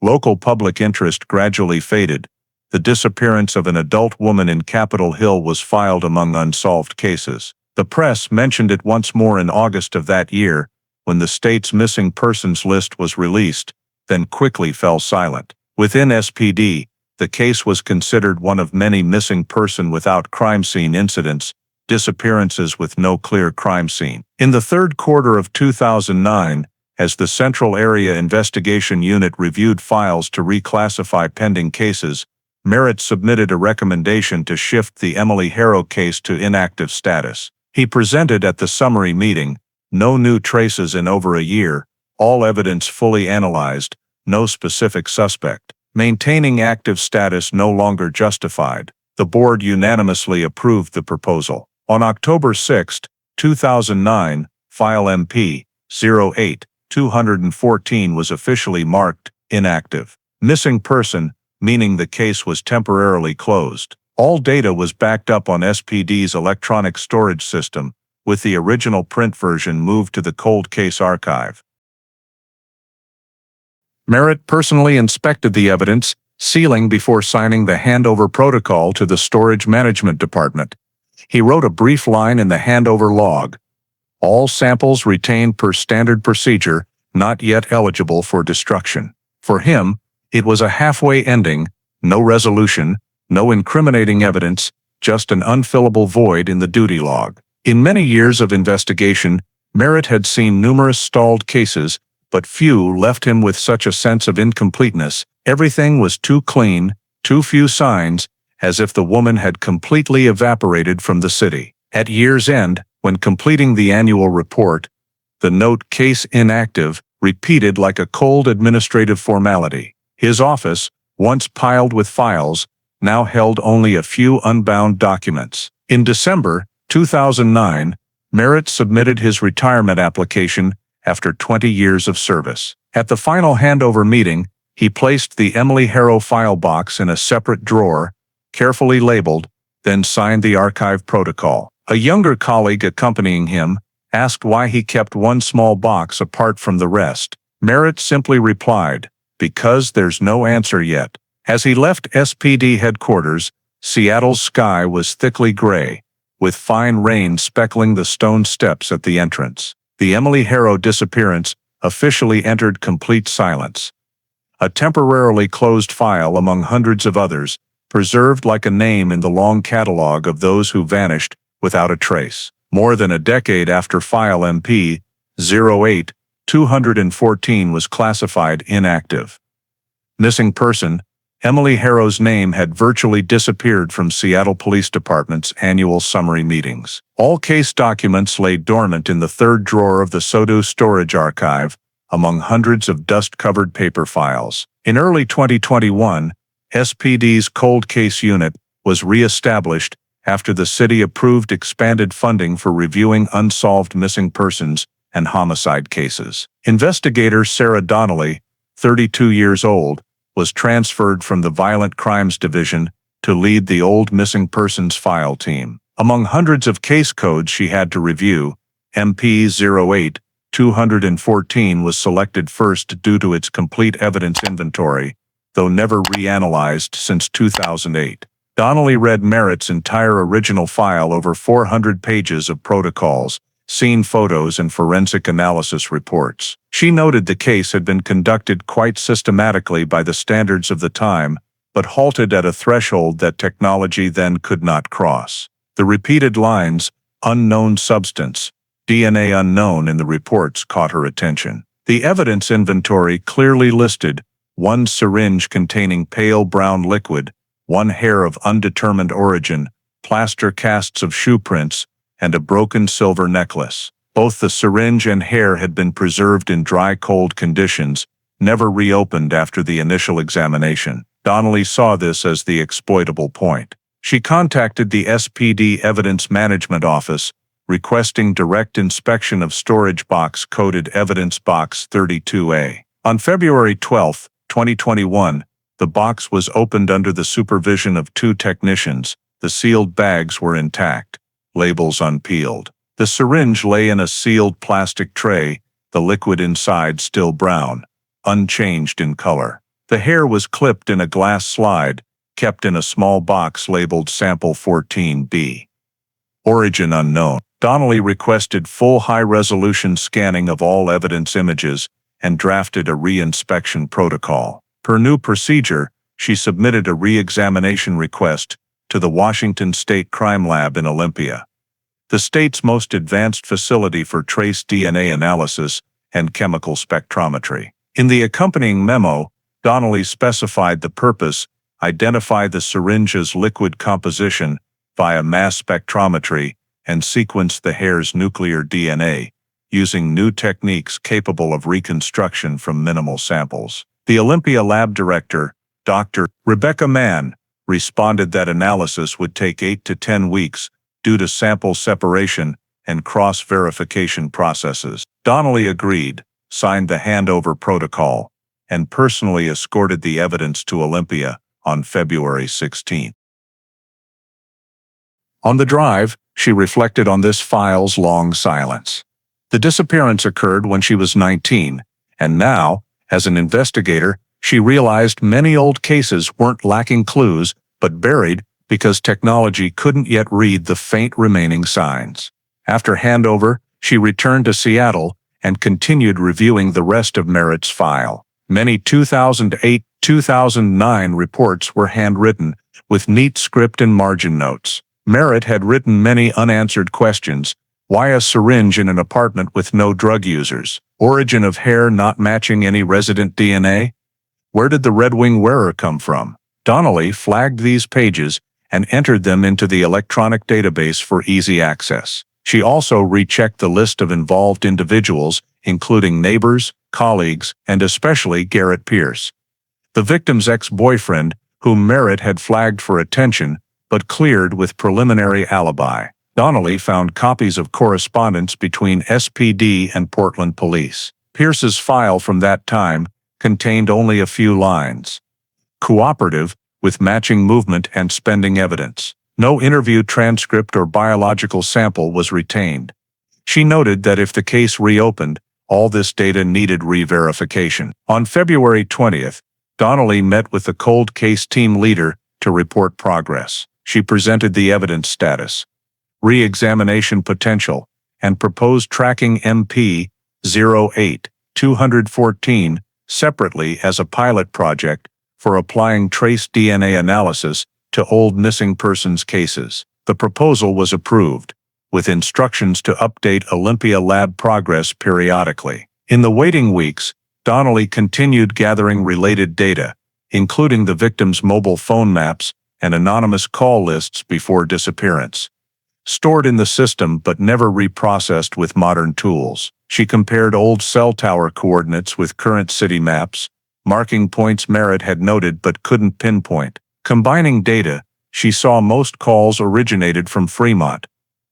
Local public interest gradually faded, the disappearance of an adult woman in Capitol Hill was filed among unsolved cases. The press mentioned it once more in August of that year, when the state's missing persons list was released, then quickly fell silent. Within SPD, the case was considered one of many missing person without crime scene incidents, disappearances with no clear crime scene. In the third quarter of 2009, as the Central Area Investigation Unit reviewed files to reclassify pending cases, Merritt submitted a recommendation to shift the Emily Harrow case to inactive status. He presented at the summary meeting, no new traces in over a year, all evidence fully analyzed, no specific suspect. Maintaining active status no longer justified. The board unanimously approved the proposal. On October 6, 2009, file MP 08-214 was officially marked inactive. Missing person, meaning the case was temporarily closed. All data was backed up on SPD's electronic storage system, with the original print version moved to the cold case archive. Merritt personally inspected the evidence, sealing before signing the handover protocol to the Storage Management Department. He wrote a brief line in the handover log. All samples retained per standard procedure, not yet eligible for destruction. For him, it was a halfway ending, no resolution, no incriminating evidence, just an unfillable void in the duty log. In many years of investigation, Merritt had seen numerous stalled cases, but few left him with such a sense of incompleteness. Everything was too clean, too few signs, as if the woman had completely evaporated from the city. At year's end, when completing the annual report, the note "case inactive" repeated like a cold administrative formality. His office, once piled with files, now held only a few unbound documents. In December 2009, Merritt submitted his retirement application after 20 years of service. At the final handover meeting, he placed the Emily Harrow file box in a separate drawer, carefully labeled, then signed the archive protocol. A younger colleague accompanying him asked why he kept one small box apart from the rest. Merritt simply replied, "Because there's no answer yet." As he left SPD headquarters, Seattle's sky was thickly gray, with fine rain speckling the stone steps at the entrance. The Emily Harrow disappearance officially entered complete silence. A temporarily closed file among hundreds of others, preserved like a name in the long catalog of those who vanished without a trace. More than a decade after file MP 08-214 was classified inactive. Missing person, Emily Harrow's name had virtually disappeared from Seattle Police Department's annual summary meetings. All case documents lay dormant in the third drawer of the SODU storage archive, among hundreds of dust-covered paper files. In early 2021, SPD's cold case unit was re-established after the city approved expanded funding for reviewing unsolved missing persons and homicide cases. Investigator Sarah Donnelly, 32 years old, was transferred from the Violent Crimes Division to lead the old missing persons file team. Among hundreds of case codes she had to review, MP 08-214 was selected first due to its complete evidence inventory, though never reanalyzed since 2008. Donnelly read Merritt's entire original file, over 400 pages of protocols, scene photos and forensic analysis reports. She noted the case had been conducted quite systematically by the standards of the time, but halted at a threshold that technology then could not cross. The repeated lines, "unknown substance," "DNA unknown" in the reports caught her attention. The evidence inventory clearly listed one syringe containing pale brown liquid, one hair of undetermined origin, plaster casts of shoe prints, and a broken silver necklace. Both the syringe and hair had been preserved in dry, cold conditions, never reopened after the initial examination. Donnelly saw this as the exploitable point. She contacted the SPD Evidence Management Office, requesting direct inspection of storage box coded Evidence Box 32A. On February 12, 2021, the box was opened under the supervision of two technicians. The sealed bags were intact, labels unpeeled. The syringe lay in a sealed plastic tray, the liquid inside still brown, unchanged in color. The hair was clipped in a glass slide, kept in a small box labeled Sample 14B. Origin unknown. Donnelly requested full high-resolution scanning of all evidence images and drafted a re-inspection protocol. Per new procedure, she submitted a re-examination request to the Washington State Crime Lab in Olympia, the state's most advanced facility for trace DNA analysis and chemical spectrometry. In the accompanying memo, Donnelly specified the purpose, identify the syringe's liquid composition via mass spectrometry, and sequence the hair's nuclear DNA, using new techniques capable of reconstruction from minimal samples. The Olympia lab director, Dr. Rebecca Mann, responded that analysis would take 8 to 10 weeks due to sample separation and cross-verification processes. Donnelly agreed, signed the handover protocol, and personally escorted the evidence to Olympia on February 16. On the drive, she reflected on this file's long silence. The disappearance occurred when she was 19, and now, as an investigator, she realized many old cases weren't lacking clues, but buried because technology couldn't yet read the faint remaining signs. After handover, she returned to Seattle and continued reviewing the rest of Merritt's file. Many 2008-2009 reports were handwritten, with neat script and margin notes. Merritt had written many unanswered questions: why a syringe in an apartment with no drug users? Origin of hair not matching any resident DNA? Where did the Red Wing wearer come from? Donnelly flagged these pages and entered them into the electronic database for easy access. She also rechecked the list of involved individuals, including neighbors, colleagues, and especially Garrett Pierce, the victim's ex-boyfriend, whom Merritt had flagged for attention but cleared with preliminary alibi. Donnelly found copies of correspondence between SPD and Portland police. Pierce's file from that time contained only a few lines. Cooperative, with matching movement and spending evidence. No interview transcript or biological sample was retained. She noted that if the case reopened, all this data needed re-verification. On February 20th, Donnelly met with the cold case team leader to report progress. She presented the evidence status, re-examination potential, and proposed tracking MP 08-214 separately as a pilot project for applying trace DNA analysis to old missing persons cases. The proposal was approved, with instructions to update Olympia lab progress periodically. In the waiting weeks, Donnelly continued gathering related data, including the victim's mobile phone maps and anonymous call lists before disappearance, stored in the system but never reprocessed with modern tools. She compared old cell tower coordinates with current city maps, marking points Merritt had noted but couldn't pinpoint. Combining data, she saw most calls originated from Fremont,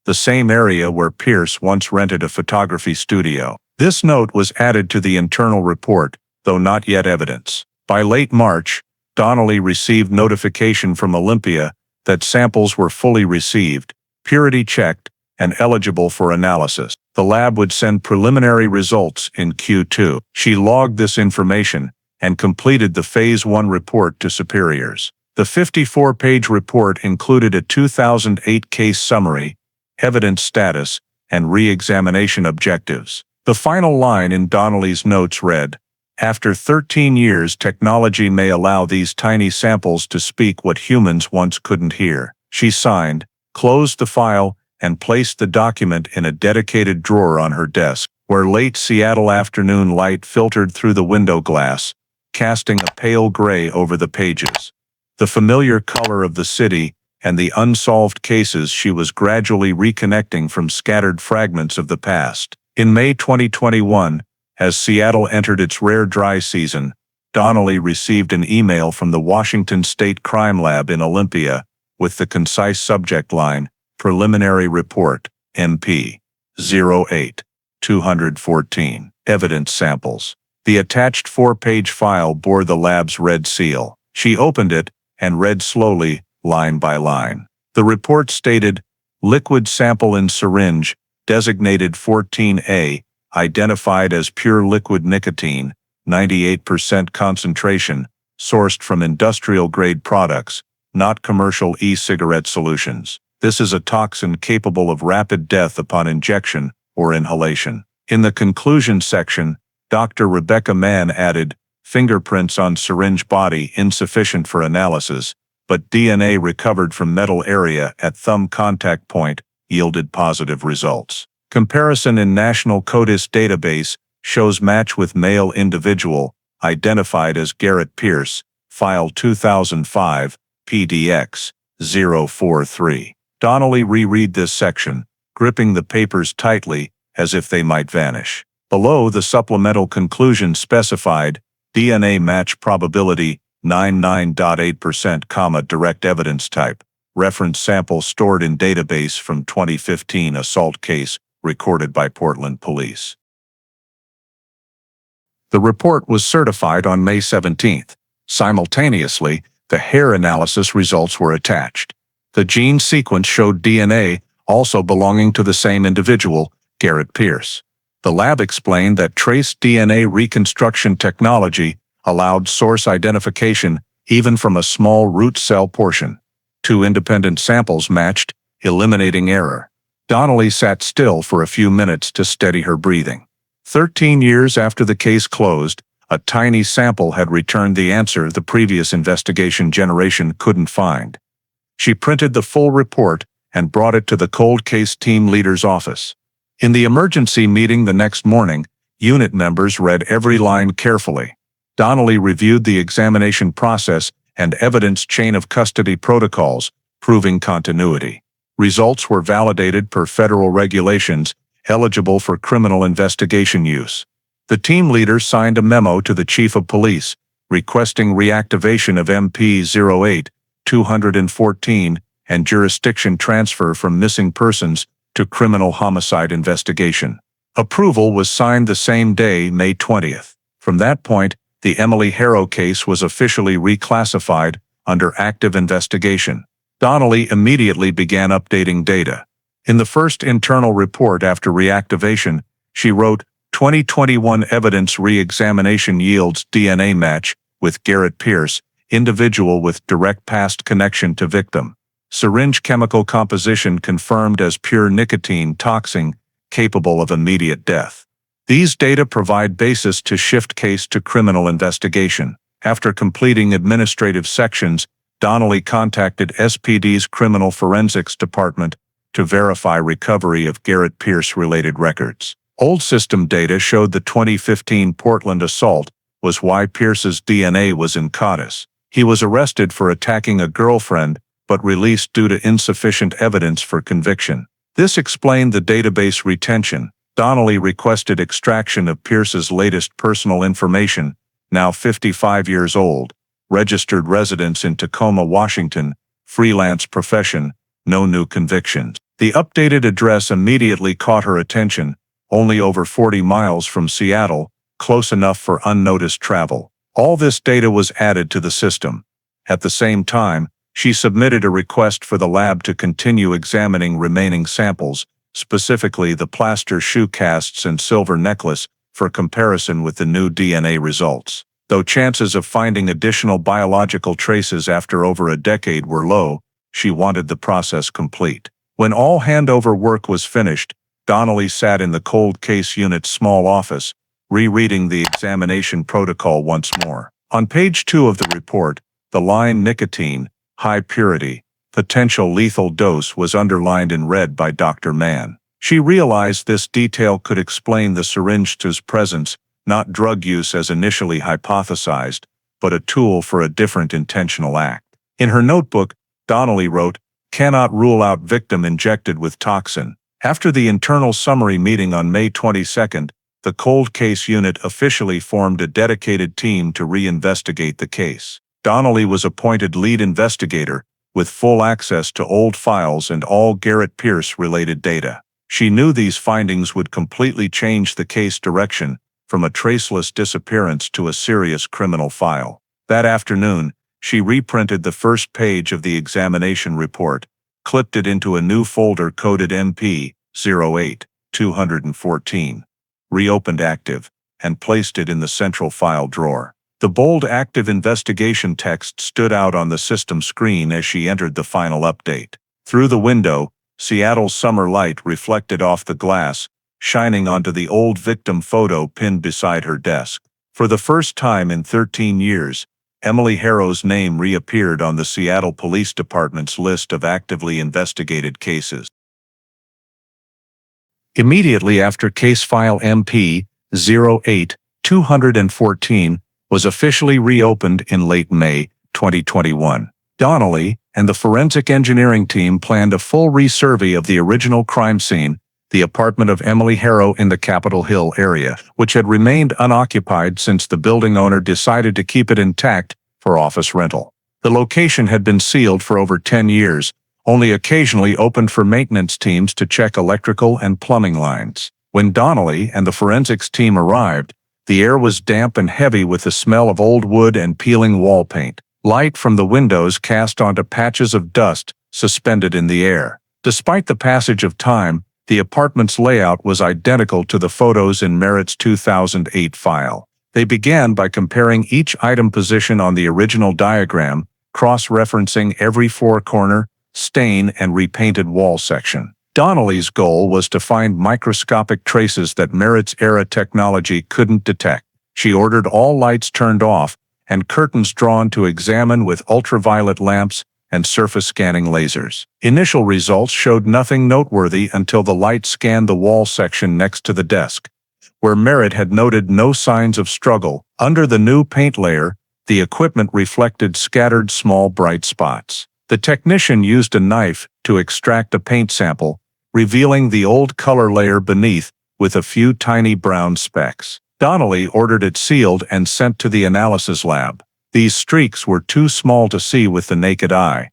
the same area where Pierce once rented a photography studio. This note was added to the internal report, though not yet evidence. By late March, Donnelly received notification from Olympia that samples were fully received, purity checked, and eligible for analysis. The lab would send preliminary results in Q2. She logged this information and completed the Phase 1 report to superiors. The 54-page report included a 2008 case summary, evidence status, and re-examination objectives. The final line in Donnelly's notes read, "After 13 years, technology may allow these tiny samples to speak what humans once couldn't hear." She signed, closed the file, and placed the document in a dedicated drawer on her desk, where late Seattle afternoon light filtered through the window glass, casting a pale gray over the pages. The familiar color of the city and the unsolved cases she was gradually reconnecting from scattered fragments of the past. In May 2021, as Seattle entered its rare dry season, Donnelly received an email from the Washington State Crime Lab in Olympia with the concise subject line, "Preliminary Report, MP 08-214, Evidence Samples." The attached 4-page file bore the lab's red seal. She opened it and read slowly, line by line. The report stated, "Liquid sample in syringe, designated 14A, identified as pure liquid nicotine, 98% concentration, sourced from industrial-grade products, not commercial e-cigarette solutions. This is a toxin capable of rapid death upon injection or inhalation. In the conclusion section, Dr. Rebecca Mann added, fingerprints on syringe body insufficient for analysis, but DNA recovered from metal area at thumb contact point yielded positive results. Comparison in National CODIS database shows match with male individual, identified as Garrett Pierce, file 2005, PDX 043. Donnelly reread this section, gripping the papers tightly as if they might vanish. Below, the supplemental conclusion specified DNA match probability 99.8%, direct evidence type. Reference sample stored in database from 2015 assault case recorded by Portland Police. The report was certified on May 17. Simultaneously, the hair analysis results were attached. The gene sequence showed DNA also belonging to the same individual, Garrett Pierce. The lab explained that trace DNA reconstruction technology allowed source identification even from a small root cell portion. 2 independent samples matched, eliminating error. Donnelly sat still for a few minutes to steady her breathing. 13 years after the case closed, a tiny sample had returned the answer the previous investigation generation couldn't find. She printed the full report and brought it to the cold case team leader's office. In the emergency meeting the next morning, unit members read every line carefully. Donnelly reviewed the examination process and evidence chain of custody protocols, proving continuity. Results were validated per federal regulations, eligible for criminal investigation use. The team leader signed a memo to the Chief of Police, requesting reactivation of MP 08-214 and jurisdiction transfer from missing persons to criminal homicide investigation. Approval was signed the same day, May 20th. From that point, the Emily Harrow case was officially reclassified under active investigation. Donnelly immediately began updating data. In the first internal report after reactivation, she wrote, 2021 evidence re-examination yields DNA match with Garrett Pierce, individual with direct past connection to victim. Syringe chemical composition confirmed as pure nicotine toxin, capable of immediate death. These data provide basis to shift case to criminal investigation. After completing administrative sections, Donnelly contacted SPD's Criminal Forensics Department to verify recovery of Garrett Pierce-related records. Old system data showed the 2015 Portland assault was why Pierce's DNA was in CODIS. He was arrested for attacking a girlfriend, but released due to insufficient evidence for conviction. This explained the database retention. Donnelly requested extraction of Pierce's latest personal information, now 55 years old, registered residence in Tacoma, Washington, freelance profession, no new convictions. The updated address immediately caught her attention, only over 40 miles from Seattle, close enough for unnoticed travel. All this data was added to the system. At the same time, she submitted a request for the lab to continue examining remaining samples, specifically the plaster shoe casts and silver necklace, for comparison with the new DNA results. Though chances of finding additional biological traces after over a decade were low, she wanted the process complete. When all handover work was finished, Donnelly sat in the cold case unit's small office, rereading the examination protocol once more. On page 2 of the report, the line nicotine, high purity, potential lethal dose was underlined in red by Dr. Mann. She realized this detail could explain the syringe's presence, not drug use as initially hypothesized, but a tool for a different intentional act. In her notebook, Donnelly wrote, "Cannot rule out victim injected with toxin." After the internal summary meeting on May 22, the cold case unit officially formed a dedicated team to reinvestigate the case. Donnelly was appointed lead investigator, with full access to old files and all Garrett Pierce-related data. She knew these findings would completely change the case direction, from a traceless disappearance to a serious criminal file. That afternoon, she reprinted the first page of the examination report, clipped it into a new folder coded MP 08-214, reopened active, and placed it in the central file drawer. The bold active investigation text stood out on the system screen as she entered the final update. Through the window, Seattle's summer light reflected off the glass, shining onto the old victim photo pinned beside her desk. For the first time in 13 years, Emily Harrow's name reappeared on the Seattle Police Department's list of actively investigated cases. Immediately after case file MP 08-214 was officially reopened in late May 2021, Donnelly and the forensic engineering team planned a full resurvey of the original crime scene, the apartment of Emily Harrow in the Capitol Hill area, which had remained unoccupied since the building owner decided to keep it intact for office rental. The location had been sealed for over 10 years, only occasionally opened for maintenance teams to check electrical and plumbing lines. When Donnelly and the forensics team arrived, the air was damp and heavy with the smell of old wood and peeling wall paint. Light from the windows cast onto patches of dust suspended in the air. Despite the passage of time, the apartment's layout was identical to the photos in Merritt's 2008 file. They began by comparing each item position on the original diagram, cross-referencing every four-corner, stain, and repainted wall section. Donnelly's goal was to find microscopic traces that Merritt's era technology couldn't detect. She ordered all lights turned off and curtains drawn to examine with ultraviolet lamps and surface scanning lasers. Initial results showed nothing noteworthy until the light scanned the wall section next to the desk, where Merritt had noted no signs of struggle. Under the new paint layer, the equipment reflected scattered small bright spots. The technician used a knife to extract a paint sample, revealing the old color layer beneath with a few tiny brown specks. Donnelly ordered it sealed and sent to the analysis lab. These streaks were too small to see with the naked eye,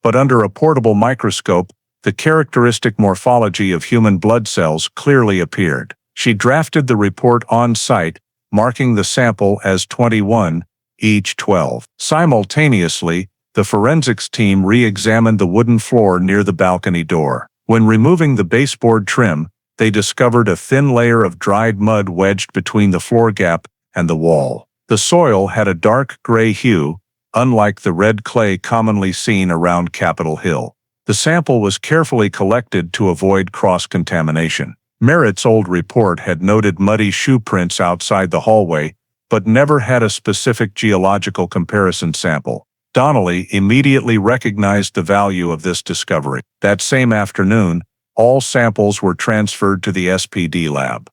but under a portable microscope, the characteristic morphology of human blood cells clearly appeared. She drafted the report on site, marking the sample as 21, each 12. Simultaneously, the forensics team re-examined the wooden floor near the balcony door. When removing the baseboard trim, they discovered a thin layer of dried mud wedged between the floor gap and the wall. The soil had a dark gray hue, unlike the red clay commonly seen around Capitol Hill. The sample was carefully collected to avoid cross-contamination. Merritt's old report had noted muddy shoe prints outside the hallway, but never had a specific geological comparison sample. Donnelly immediately recognized the value of this discovery. That same afternoon, all samples were transferred to the SPD lab.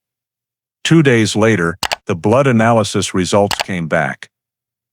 2 days later, the blood analysis results came back.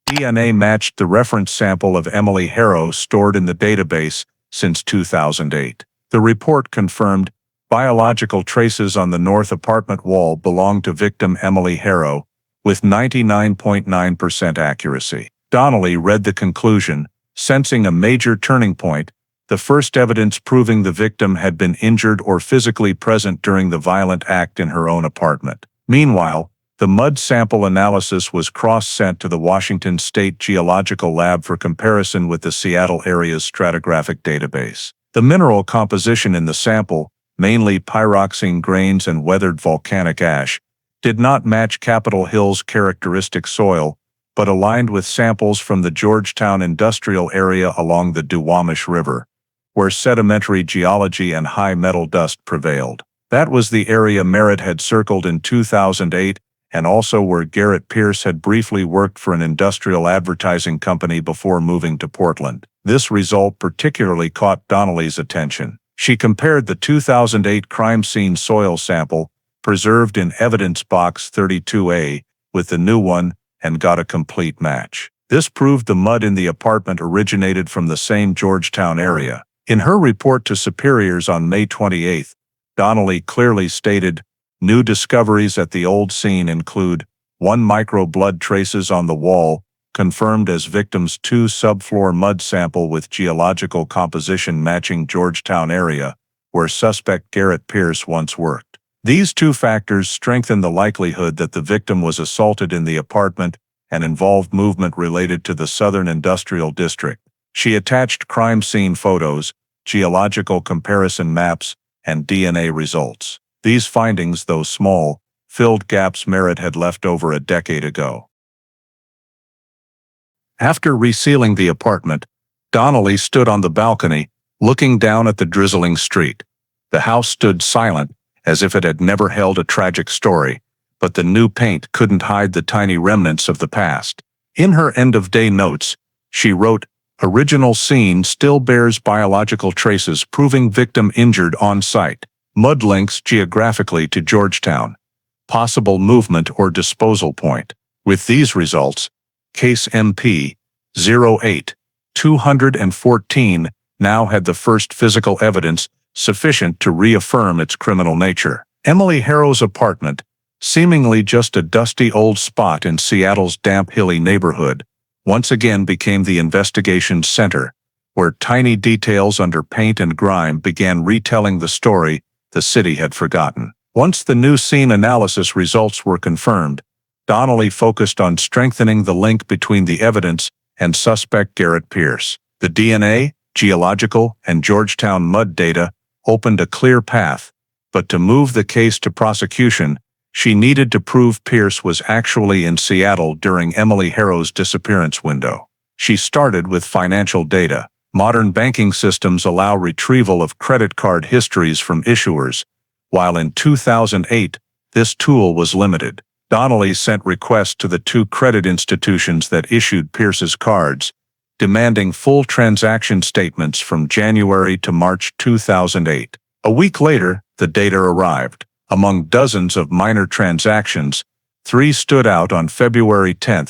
DNA matched the reference sample of Emily Harrow stored in the database since 2008. The report confirmed biological traces on the north apartment wall belonged to victim Emily Harrow, with 99.9% accuracy. Donnelly read the conclusion, sensing a major turning point, the first evidence proving the victim had been injured or physically present during the violent act in her own apartment. Meanwhile, the mud sample analysis was cross-sent to the Washington State Geological Lab for comparison with the Seattle area's stratigraphic database. The mineral composition in the sample, mainly pyroxene grains and weathered volcanic ash, did not match Capitol Hill's characteristic soil, but aligned with samples from the Georgetown industrial area along the Duwamish River, where sedimentary geology and high metal dust prevailed. That was the area Merritt had circled in 2008, and also where Garrett Pierce had briefly worked for an industrial advertising company before moving to Portland. This result particularly caught Donnelly's attention. She compared the 2008 crime scene soil sample, preserved in Evidence Box 32A, with the new one, and got a complete match. This proved the mud in the apartment originated from the same Georgetown area. In her report to superiors on May 28, Donnelly clearly stated, "New discoveries at the old scene include 1 micro blood traces on the wall, confirmed as victim's 2 subfloor mud sample with geological composition matching Georgetown area, where suspect Garrett Pierce once worked. These 2 factors strengthen the likelihood that the victim was assaulted in the apartment and involved movement related to the Southern Industrial District." She attached crime scene photos, geological comparison maps, and DNA results. These findings, though small, filled gaps Merritt had left over a decade ago. After resealing the apartment, Donnelly stood on the balcony, looking down at the drizzling street. The house stood silent, as if it had never held a tragic story, but the new paint couldn't hide the tiny remnants of the past. In her end-of-day notes, she wrote, "Original scene still bears biological traces proving victim injured on site. Mud links geographically to Georgetown. Possible movement or disposal point." With these results, case MP 08-214 now had the first physical evidence sufficient to reaffirm its criminal nature. Emily Harrow's apartment, seemingly just a dusty old spot in Seattle's damp, hilly neighborhood, once again became the investigation's center, where tiny details under paint and grime began retelling the story the city had forgotten. Once the new scene analysis results were confirmed, Donnelly focused on strengthening the link between the evidence and suspect Garrett Pierce. The DNA, geological, and Georgetown mud data opened a clear path, but to move the case to prosecution, she needed to prove Pierce was actually in Seattle during Emily Harrow's disappearance window. She started with financial data. Modern banking systems allow retrieval of credit card histories from issuers, while in 2008, this tool was limited. Donnelly sent requests to the two credit institutions that issued Pierce's cards, demanding full transaction statements from January to March 2008. A week later, the data arrived. Among dozens of minor transactions, 3 stood out. On February 10,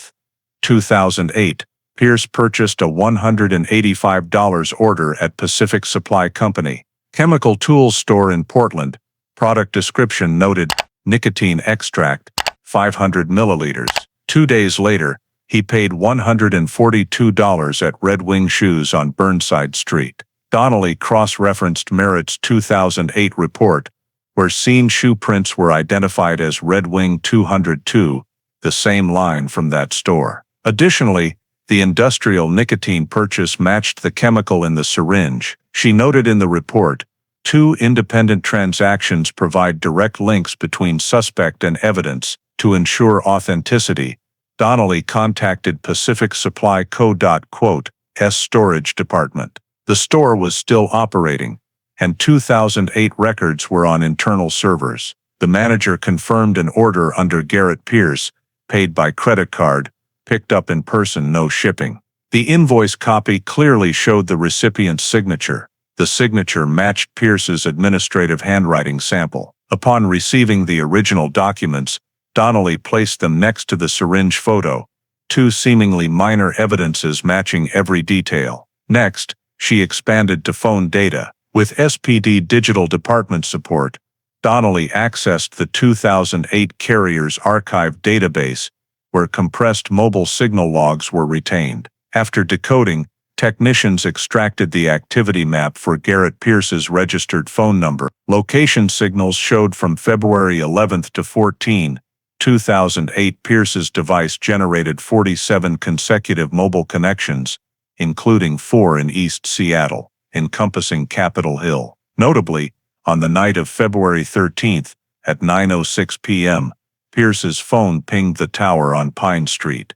2008. Pierce purchased a $185 order at Pacific Supply Company, chemical tools store in Portland. Product description noted, nicotine extract, 500 milliliters. 2 days later, he paid $142 at Red Wing Shoes on Burnside Street. Donnelly cross-referenced Merritt's 2008 report, where seen shoe prints were identified as Red Wing 202, the same line from that store. Additionally, the industrial nicotine purchase matched the chemical in the syringe. She noted in the report, 2 independent transactions provide direct links between suspect and evidence. To ensure authenticity, Donnelly contacted Pacific Supply Co.'s storage department. The store was still operating, and 2008 records were on internal servers. The manager confirmed an order under Garrett Pierce, paid by credit card, picked up in person, no shipping. The invoice copy clearly showed the recipient's signature. The signature matched Pierce's administrative handwriting sample. Upon receiving the original documents, Donnelly placed them next to the syringe photo, 2 seemingly minor evidences matching every detail. Next, she expanded to phone data. With SPD Digital Department support, Donnelly accessed the 2008 Carriers Archive database, where compressed mobile signal logs were retained. After decoding, technicians extracted the activity map for Garrett Pierce's registered phone number. Location signals showed from February 11 to 14, 2008. Pierce's device generated 47 consecutive mobile connections, including 4 in East Seattle, encompassing Capitol Hill. Notably, on the night of February 13, at 9:06 p.m., Pierce's phone pinged the tower on Pine Street,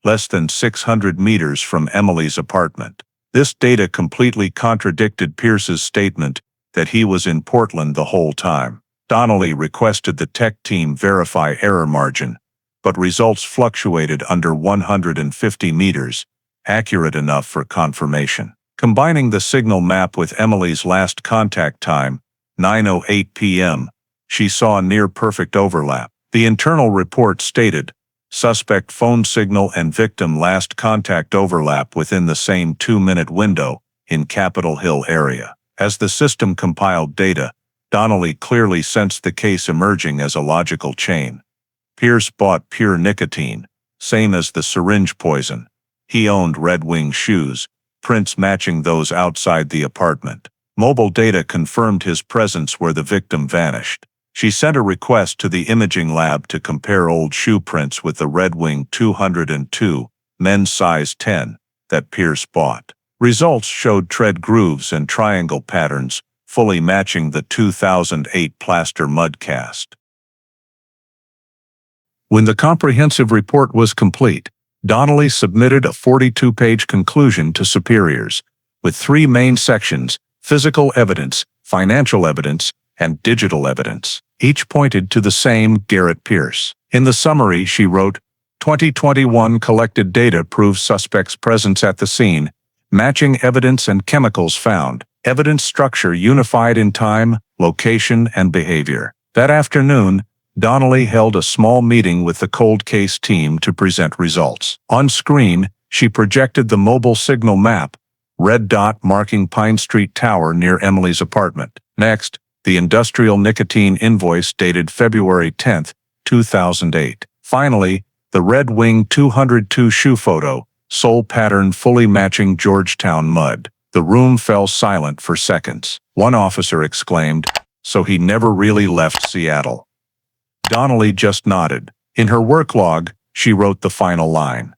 less than 600 meters from Emily's apartment. This data completely contradicted Pierce's statement that he was in Portland the whole time. Donnelly requested the tech team verify error margin, but results fluctuated under 150 meters, accurate enough for confirmation. Combining the signal map with Emily's last contact time, 9:08 p.m., she saw a near-perfect overlap. The internal report stated, suspect phone signal and victim last contact overlap within the same 2-minute window in Capitol Hill area. As the system compiled data, Donnelly clearly sensed the case emerging as a logical chain. Pierce bought pure nicotine, same as the syringe poison. He owned Red Wing shoes, prints matching those outside the apartment. Mobile data confirmed his presence where the victim vanished. She sent a request to the imaging lab to compare old shoe prints with the Red Wing 202, men's size 10, that Pierce bought. Results showed tread grooves and triangle patterns, fully matching the 2008 plaster mud cast. When the comprehensive report was complete, Donnelly submitted a 42-page conclusion to superiors, with 3 main sections: physical evidence, financial evidence, and digital evidence. Each pointed to the same Garrett Pierce. In the summary, she wrote, 2021 collected data proves suspect's presence at the scene, matching evidence and chemicals found. Evidence structure unified in time, location, and behavior. That afternoon, Donnelly held a small meeting with the cold case team to present results. On screen, she projected the mobile signal map, red dot marking Pine Street Tower near Emily's apartment. Next, the industrial nicotine invoice dated February 10, 2008. Finally, the Red Wing 202 shoe photo, sole pattern fully matching Georgetown mud. The room fell silent for seconds. One officer exclaimed, "So he never really left Seattle." Donnelly just nodded. In her work log, she wrote the final line.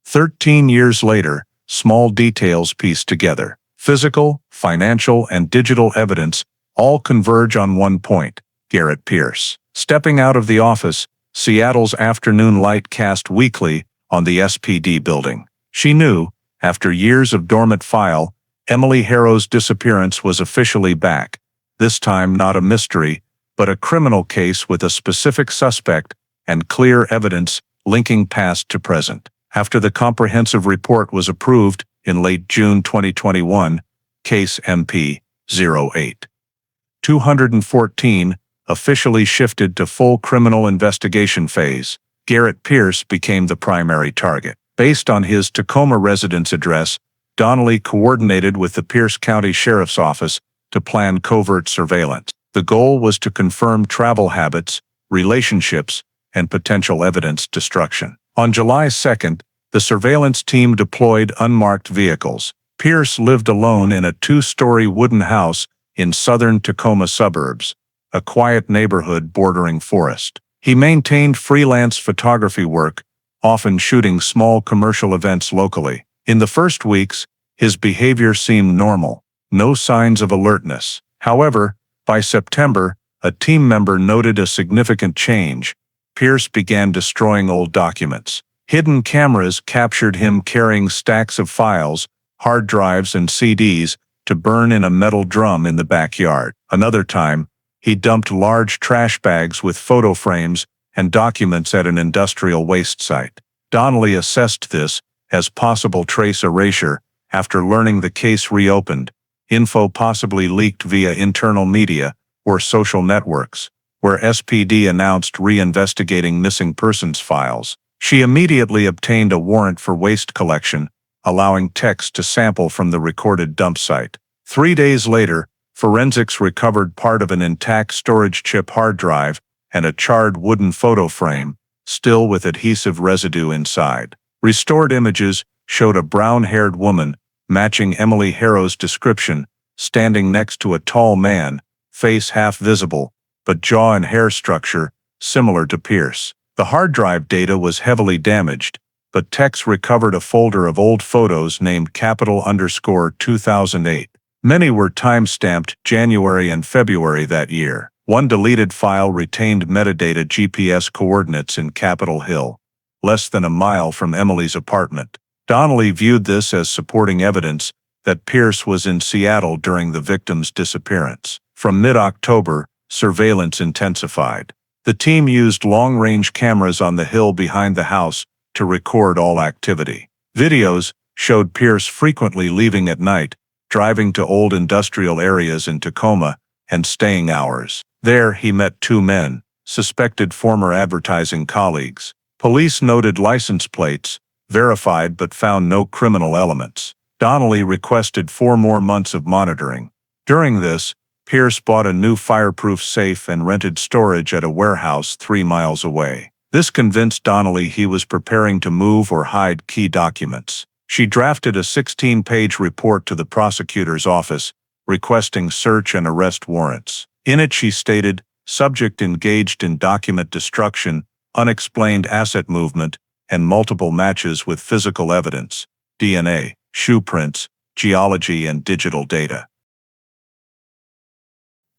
13 years later, small details pieced together. Physical, financial, and digital evidence all converge on one point: Garrett Pierce. Stepping out of the office, Seattle's afternoon light cast weakly on the SPD building. She knew, after years of dormant file, Emily Harrow's disappearance was officially back. This time not a mystery, but a criminal case with a specific suspect and clear evidence linking past to present. After the comprehensive report was approved in late June 2021, Case MP 08-214 officially shifted to full criminal investigation phase. Garrett Pierce became the primary target. Based on his Tacoma residence address, Donnelly coordinated with the Pierce County Sheriff's Office to plan covert surveillance. The goal was to confirm travel habits, relationships, and potential evidence destruction. On July 2nd, the surveillance team deployed unmarked vehicles. Pierce lived alone in a 2-story wooden house in southern Tacoma suburbs, a quiet neighborhood bordering forest. He maintained freelance photography work, often shooting small commercial events locally. In the first weeks, his behavior seemed normal, no signs of alertness. However, by September, a team member noted a significant change. Pierce began destroying old documents. Hidden cameras captured him carrying stacks of files, hard drives, and CDs to burn in a metal drum in the backyard. Another time, he dumped large trash bags with photo frames and documents at an industrial waste site. Donnelly assessed this as possible trace erasure after learning the case reopened, info possibly leaked via internal media or social networks, where SPD announced reinvestigating missing persons files. She immediately obtained a warrant for waste collection, allowing techs to sample from the recorded dump site. 3 days later, forensics recovered part of an intact storage chip hard drive and a charred wooden photo frame, still with adhesive residue inside. Restored images showed a brown-haired woman, matching Emily Harrow's description, standing next to a tall man, face half visible, but jaw and hair structure similar to Pierce. The hard drive data was heavily damaged, but techs recovered a folder of old photos named _2008. Many were time-stamped January and February that year. One deleted file retained metadata GPS coordinates in Capitol Hill, less than a mile from Emily's apartment. Donnelly viewed this as supporting evidence that Pierce was in Seattle during the victim's disappearance. From mid-October, surveillance intensified. The team used long-range cameras on the hill behind the house to record all activity. Videos showed Pierce frequently leaving at night, driving to old industrial areas in Tacoma, and staying hours. There, he met 2 men, suspected former advertising colleagues. Police noted license plates, verified but found no criminal elements. Donnelly requested 4 more months of monitoring. During this, Pierce bought a new fireproof safe and rented storage at a warehouse 3 miles away. This convinced Donnelly he was preparing to move or hide key documents. She drafted a 16-page report to the prosecutor's office, requesting search and arrest warrants. In it she stated, subject engaged in document destruction, unexplained asset movement, and multiple matches with physical evidence, DNA, shoe prints, geology, and digital data.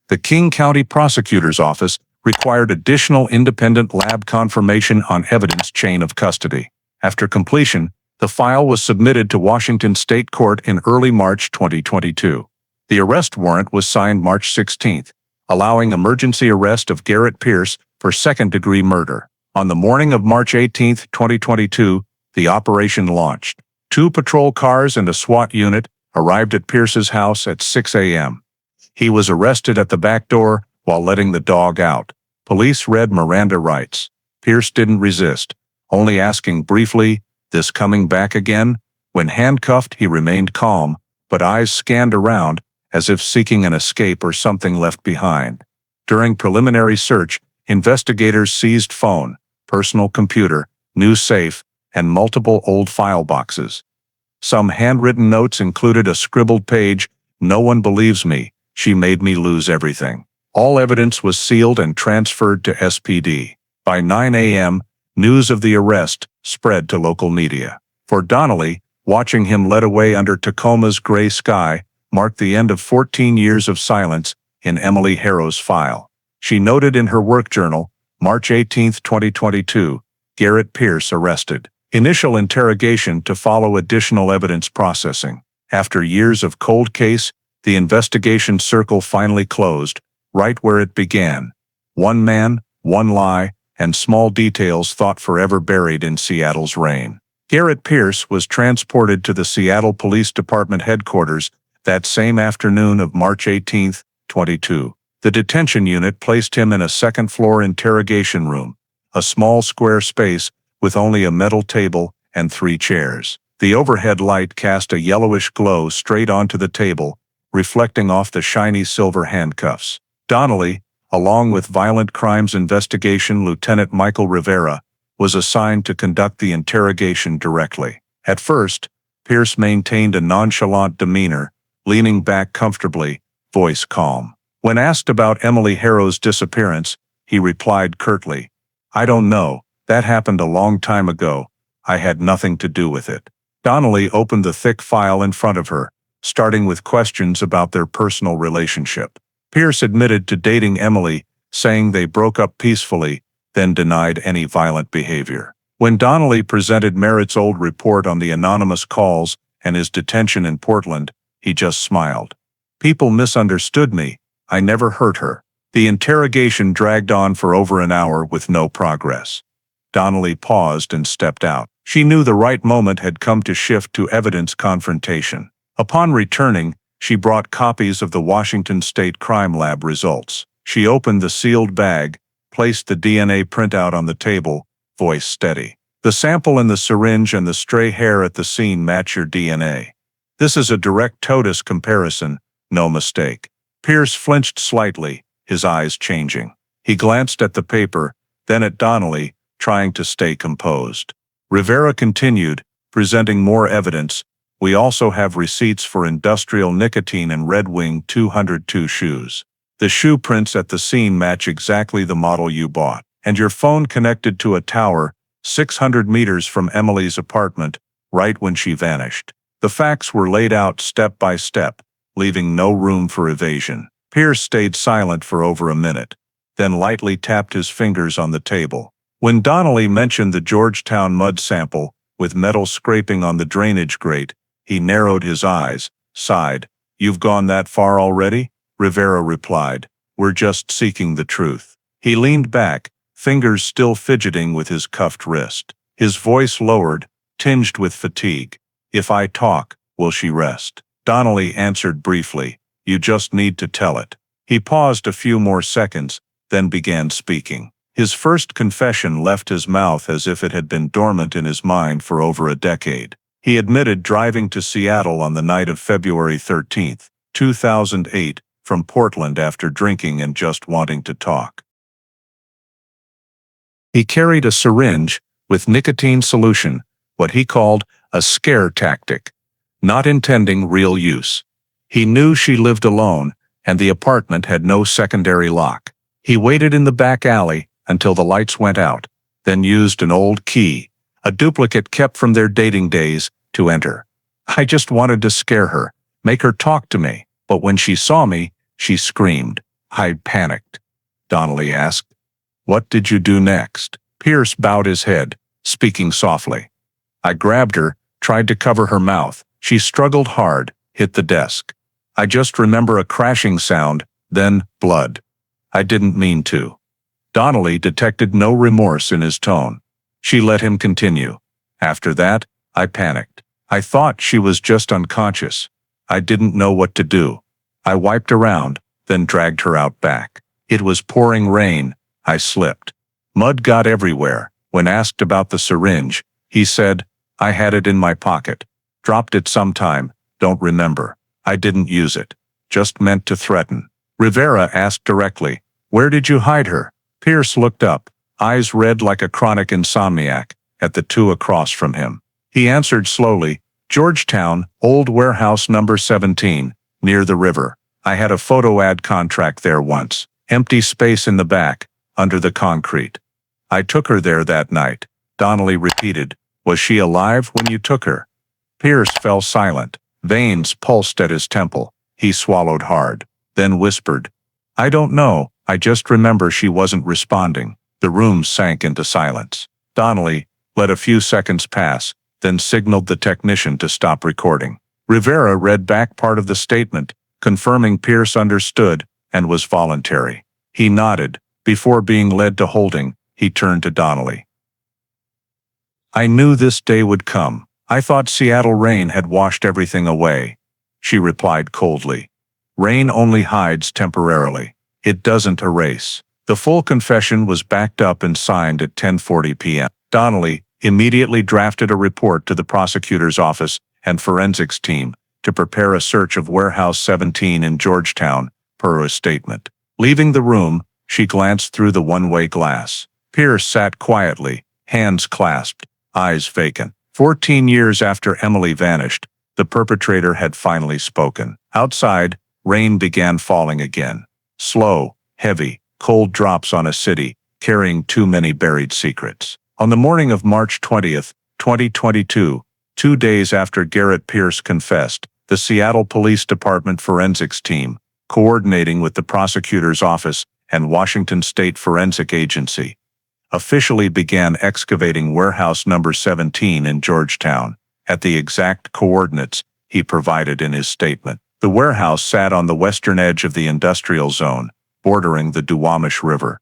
The King County Prosecutor's Office required additional independent lab confirmation on evidence chain of custody. After completion, the file was submitted to Washington State Court in early March 2022. The arrest warrant was signed March 16, allowing emergency arrest of Garrett Pierce for second-degree murder. On the morning of March 18, 2022, the operation launched. 2 patrol cars and a SWAT unit arrived at Pierce's house at 6 a.m. He was arrested at the back door while letting the dog out. Police read Miranda rights. Pierce didn't resist, only asking briefly, "This coming back again?" When handcuffed, he remained calm, but eyes scanned around as if seeking an escape or something left behind. During preliminary search, investigators seized phone, personal computer, new safe, and multiple old file boxes. Some handwritten notes included a scribbled page, "No one believes me. She made me lose everything." All evidence was sealed and transferred to SPD. By 9 a.m., news of the arrest spread to local media. For Donnelly, watching him led away under Tacoma's gray sky marked the end of 14 years of silence in Emily Harrow's file. She noted in her work journal, March 18, 2022, Garrett Pierce arrested. Initial interrogation to follow additional evidence processing. After years of cold case, the investigation circle finally closed, right where it began. One man, one lie, and small details thought forever buried in Seattle's rain. Garrett Pierce was transported to the Seattle Police Department headquarters that same afternoon of March 18, 22. The detention unit placed him in a second-floor interrogation room, a small square space with only a metal table and 3 chairs. The overhead light cast a yellowish glow straight onto the table, reflecting off the shiny silver handcuffs. Donnelly, along with Violent Crimes Investigation Lieutenant Michael Rivera, was assigned to conduct the interrogation directly. At first, Pierce maintained a nonchalant demeanor, leaning back comfortably, voice calm. When asked about Emily Harrow's disappearance, he replied curtly, "I don't know. That happened a long time ago. I had nothing to do with it." Donnelly opened the thick file in front of her, starting with questions about their personal relationship. Pierce admitted to dating Emily, saying they broke up peacefully, then denied any violent behavior. When Donnelly presented Merritt's old report on the anonymous calls and his detention in Portland, he just smiled. "People misunderstood me. I never hurt her." The interrogation dragged on for over an hour with no progress. Donnelly paused and stepped out. She knew the right moment had come to shift to evidence confrontation. Upon returning, she brought copies of the Washington State Crime Lab results. She opened the sealed bag, placed the DNA printout on the table, voice steady. "The sample in the syringe and the stray hair at the scene match your DNA. This is a direct TOTUS comparison, no mistake." Pierce flinched slightly, his eyes changing. He glanced at the paper, then at Donnelly, trying to stay composed. Rivera continued, presenting more evidence. "We also have receipts for industrial nicotine and Red Wing 202 shoes. The shoe prints at the scene match exactly the model you bought. And your phone connected to a tower 600 meters from Emily's apartment, right when she vanished." The facts were laid out step by step, leaving no room for evasion. Pierce stayed silent for over a minute, then lightly tapped his fingers on the table. When Donnelly mentioned the Georgetown mud sample, with metal scraping on the drainage grate, he narrowed his eyes, sighed. "You've gone that far already?" Rivera replied, "We're just seeking the truth." He leaned back, fingers still fidgeting with his cuffed wrist. His voice lowered, tinged with fatigue. "If I talk, will she rest?" Donnelly answered briefly, "You just need to tell it." He paused a few more seconds, then began speaking. His first confession left his mouth as if it had been dormant in his mind for over a decade. He admitted driving to Seattle on the night of February 13, 2008, from Portland after drinking and just wanting to talk. He carried a syringe with nicotine solution, what he called a scare tactic, not intending real use. He knew she lived alone, and the apartment had no secondary lock. He waited in the back alley until the lights went out, then used an old key, a duplicate kept from their dating days, to enter. "I just wanted to scare her, make her talk to me, but when she saw me, she screamed. I panicked." Donnelly asked, "What did you do next?" Pierce bowed his head, speaking softly. I grabbed her, tried to cover her mouth. She struggled hard, hit the desk. I just remember a crashing sound, then blood. I didn't mean to. Donnelly detected no remorse in his tone. She let him continue. After that, I panicked. I thought she was just unconscious. I didn't know what to do. I wiped around, then dragged her out back. It was pouring rain. I slipped. Mud got everywhere. When asked about the syringe, he said, "I had it in my pocket. Dropped it sometime, don't remember. I didn't use it. Just meant to threaten." Rivera asked directly, "Where did you hide her?" Pierce looked up, eyes red like a chronic insomniac, at the two across from him. He answered slowly, "Georgetown, old warehouse number 17, near the river. I had a photo ad contract there once. Empty space in the back, under the concrete. I took her there that night." Donnelly repeated, "Was she alive when you took her?" Pierce fell silent. Veins pulsed at his temple. He swallowed hard, then whispered, "I don't know, I just remember she wasn't responding." The room sank into silence. Donnelly let a few seconds pass, then signaled the technician to stop recording. Rivera read back part of the statement, confirming Pierce understood and was voluntary. He nodded. Before being led to holding, he turned to Donnelly. "I knew this day would come. I thought Seattle rain had washed everything away." She replied coldly. "Rain only hides temporarily. It doesn't erase." The full confession was backed up and signed at 10:40 p.m. Donnelly immediately drafted a report to the prosecutor's office and forensics team to prepare a search of Warehouse 17 in Georgetown, per a statement. Leaving the room, she glanced through the one-way glass. Pierce sat quietly, hands clasped, eyes vacant. 14 years after Emily vanished, the perpetrator had finally spoken. Outside, rain began falling again. Slow, heavy, cold drops on a city, carrying too many buried secrets. On the morning of March 20th, 2022, 2 days after Garrett Pierce confessed, the Seattle Police Department forensics team, coordinating with the prosecutor's office and Washington State Forensic Agency, officially began excavating warehouse number 17 in Georgetown, at the exact coordinates he provided in his statement. The warehouse sat on the western edge of the industrial zone, bordering the Duwamish River,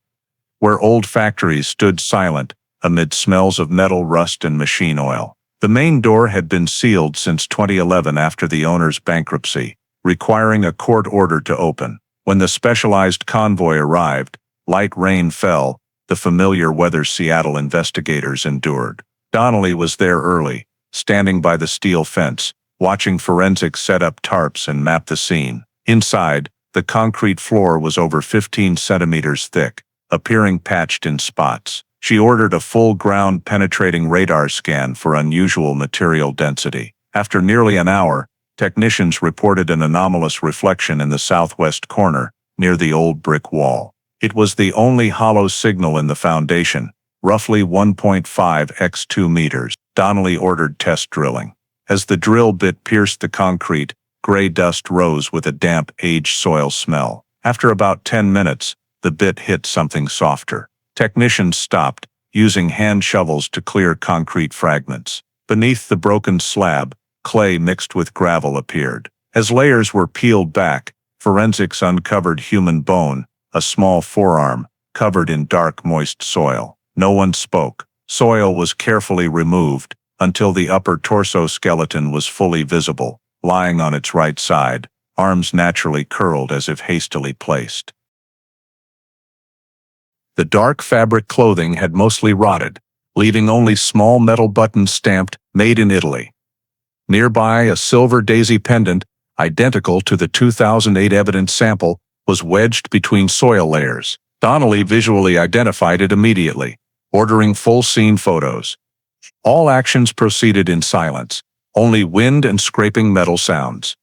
where old factories stood silent amid smells of metal rust and machine oil. The main door had been sealed since 2011 after the owner's bankruptcy, requiring a court order to open. When the specialized convoy arrived, light rain fell, the familiar weather Seattle investigators endured. Donnelly was there early, standing by the steel fence, watching forensics set up tarps and map the scene. Inside, the concrete floor was over 15 centimeters thick, appearing patched in spots. She ordered a full ground-penetrating radar scan for unusual material density. After nearly an hour, technicians reported an anomalous reflection in the southwest corner, near the old brick wall. It was the only hollow signal in the foundation, roughly 1.5 x 2 meters. Donnelly ordered test drilling. As the drill bit pierced the concrete, gray dust rose with a damp, aged soil smell. After about 10 minutes, the bit hit something softer. Technicians stopped, using hand shovels to clear concrete fragments. Beneath the broken slab, clay mixed with gravel appeared. As layers were peeled back, forensics uncovered human bone, a small forearm, covered in dark, moist soil. No one spoke. Soil was carefully removed, until the upper torso skeleton was fully visible, lying on its right side, arms naturally curled as if hastily placed. The dark fabric clothing had mostly rotted, leaving only small metal buttons stamped, "Made in Italy." Nearby, a silver daisy pendant, identical to the 2008 evidence sample, was wedged between soil layers. Donnelly visually identified it immediately, ordering full scene photos. All actions proceeded in silence, only wind and scraping metal sounds.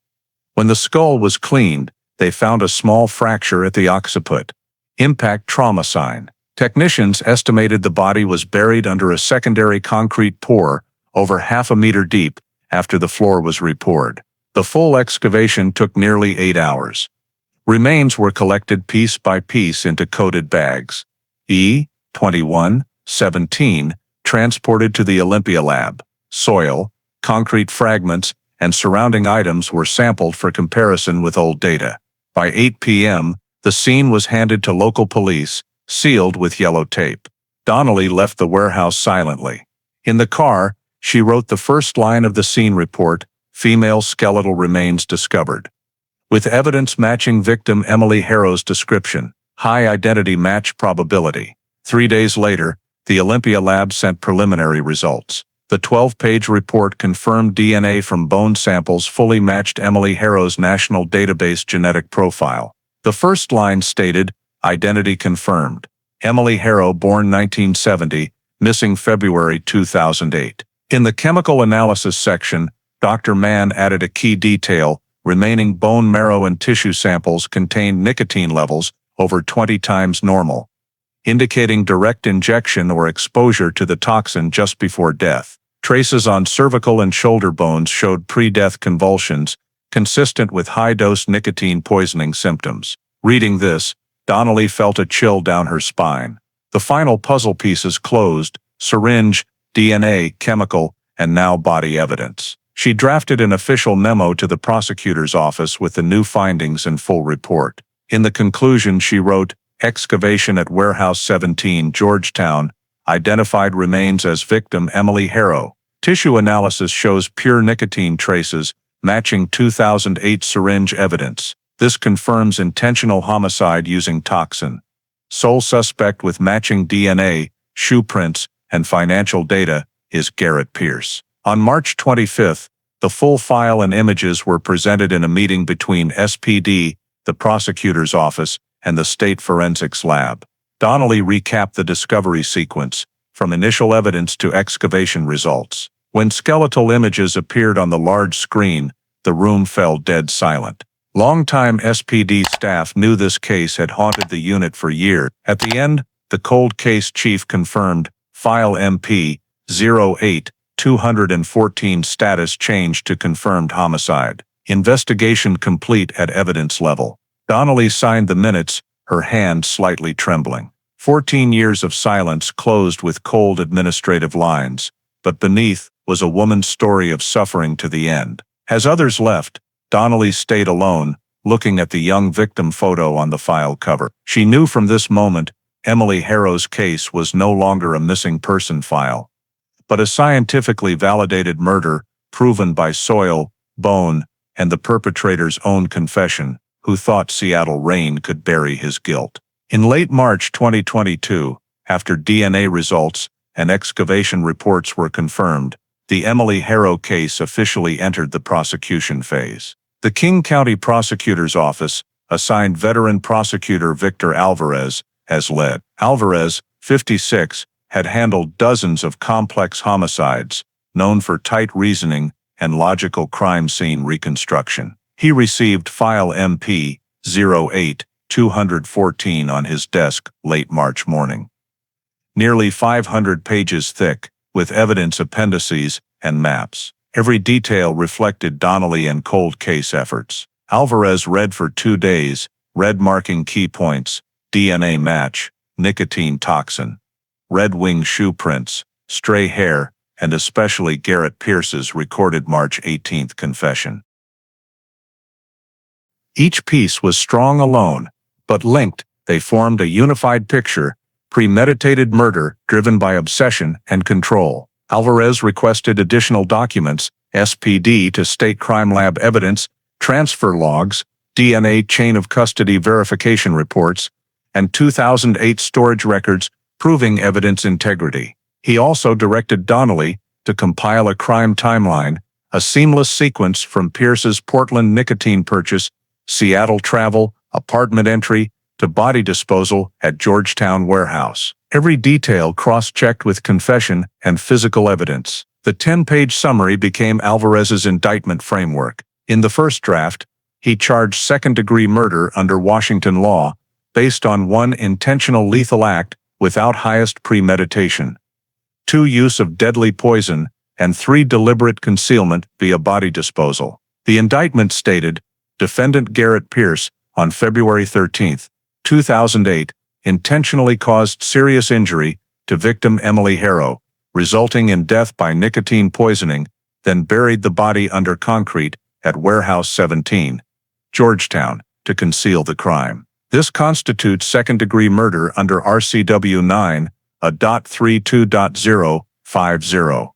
When the skull was cleaned, they found a small fracture at the occiput. Impact trauma sign. Technicians estimated the body was buried under a secondary concrete pour, over half a meter deep, after the floor was repoured. The full excavation took nearly 8 hours. Remains were collected piece by piece into coated bags. E. 21, 17, transported to the Olympia lab. soil, concrete fragments, and surrounding items were sampled for comparison with old data. By 8 p.m., the scene was handed to local police, sealed with yellow tape. Donnelly left the warehouse silently. In the car, she wrote the first line of the scene report, "Female skeletal remains discovered." With evidence matching victim Emily Harrow's description, high identity match probability. 3 days later, the Olympia lab sent preliminary results. The 12-page report confirmed DNA from bone samples fully matched Emily Harrow's national database genetic profile. The first line stated, "Identity confirmed. Emily Harrow, born 1970, missing February 2008. In the chemical analysis section, Dr. Mann added a key detail: remaining bone marrow and tissue samples contained nicotine levels over 20 times normal, indicating direct injection or exposure to the toxin just before death. Traces on cervical and shoulder bones showed pre-death convulsions, consistent with high-dose nicotine poisoning symptoms. Reading this, Donnelly felt a chill down her spine. The final puzzle pieces closed: syringe, DNA, chemical, and now body evidence. She drafted an official memo to the prosecutor's office with the new findings and full report. In the conclusion, she wrote, "Excavation at Warehouse 17, Georgetown, identified remains as victim Emily Harrow. Tissue analysis shows pure nicotine traces, matching 2008 syringe evidence. This confirms intentional homicide using toxin. Sole suspect with matching DNA, shoe prints, and financial data is Garrett Pierce." On March 25, the full file and images were presented in a meeting between SPD, the prosecutor's office, and the state forensics lab. Donnelly recapped the discovery sequence, from initial evidence to excavation results. When skeletal images appeared on the large screen, the room fell dead silent. Longtime SPD staff knew this case had haunted the unit for years. At the end, the cold case chief confirmed, "File MP 08-214 status changed to confirmed homicide. Investigation complete at evidence level." Donnelly signed the minutes, her hand slightly trembling. 14 years of silence closed with cold administrative lines, but beneath was a woman's story of suffering to the end. As others left, Donnelly stayed alone, looking at the young victim photo on the file cover. She knew from this moment, Emily Harrow's case was no longer a missing person file, but a scientifically validated murder, proven by soil, bone, and the perpetrator's own confession, who thought Seattle rain could bury his guilt. In late March 2022, after DNA results and excavation reports were confirmed, the Emily Harrow case officially entered the prosecution phase. The King County Prosecutor's Office assigned veteran prosecutor Victor Alvarez as lead. Alvarez, 56, had handled dozens of complex homicides, known for tight reasoning and logical crime scene reconstruction. He received file MP 08-214 on his desk late March morning. Nearly 500 pages thick, with evidence appendices and maps. Every detail reflected Donnelly and cold case efforts. Alvarez read for 2 days, red marking key points: DNA match, nicotine toxin, red wing shoe prints, stray hair, and especially Garrett Pierce's recorded March 18 confession. Each piece was strong alone, but linked, they formed a unified picture: premeditated murder driven by obsession and control. Alvarez requested additional documents, SPD to State Crime Lab evidence, transfer logs, DNA chain of custody verification reports, and 2008 storage records proving evidence integrity. He also directed Donnelly to compile a crime timeline, a seamless sequence from Pierce's Portland nicotine purchase, Seattle travel, apartment entry, to body disposal at Georgetown warehouse. Every detail cross-checked with confession and physical evidence. The 10-page summary became Alvarez's indictment framework. In the first draft, he charged second-degree murder under Washington law, based on 1 intentional lethal act without highest premeditation, 2 use of deadly poison, and 3 deliberate concealment via body disposal. The indictment stated, defendant Garrett Pierce, on February 13, 2008, intentionally caused serious injury to victim Emily Harrow, resulting in death by nicotine poisoning, then buried the body under concrete at Warehouse 17, Georgetown, to conceal the crime. This constitutes second-degree murder under RCW 9.32.050.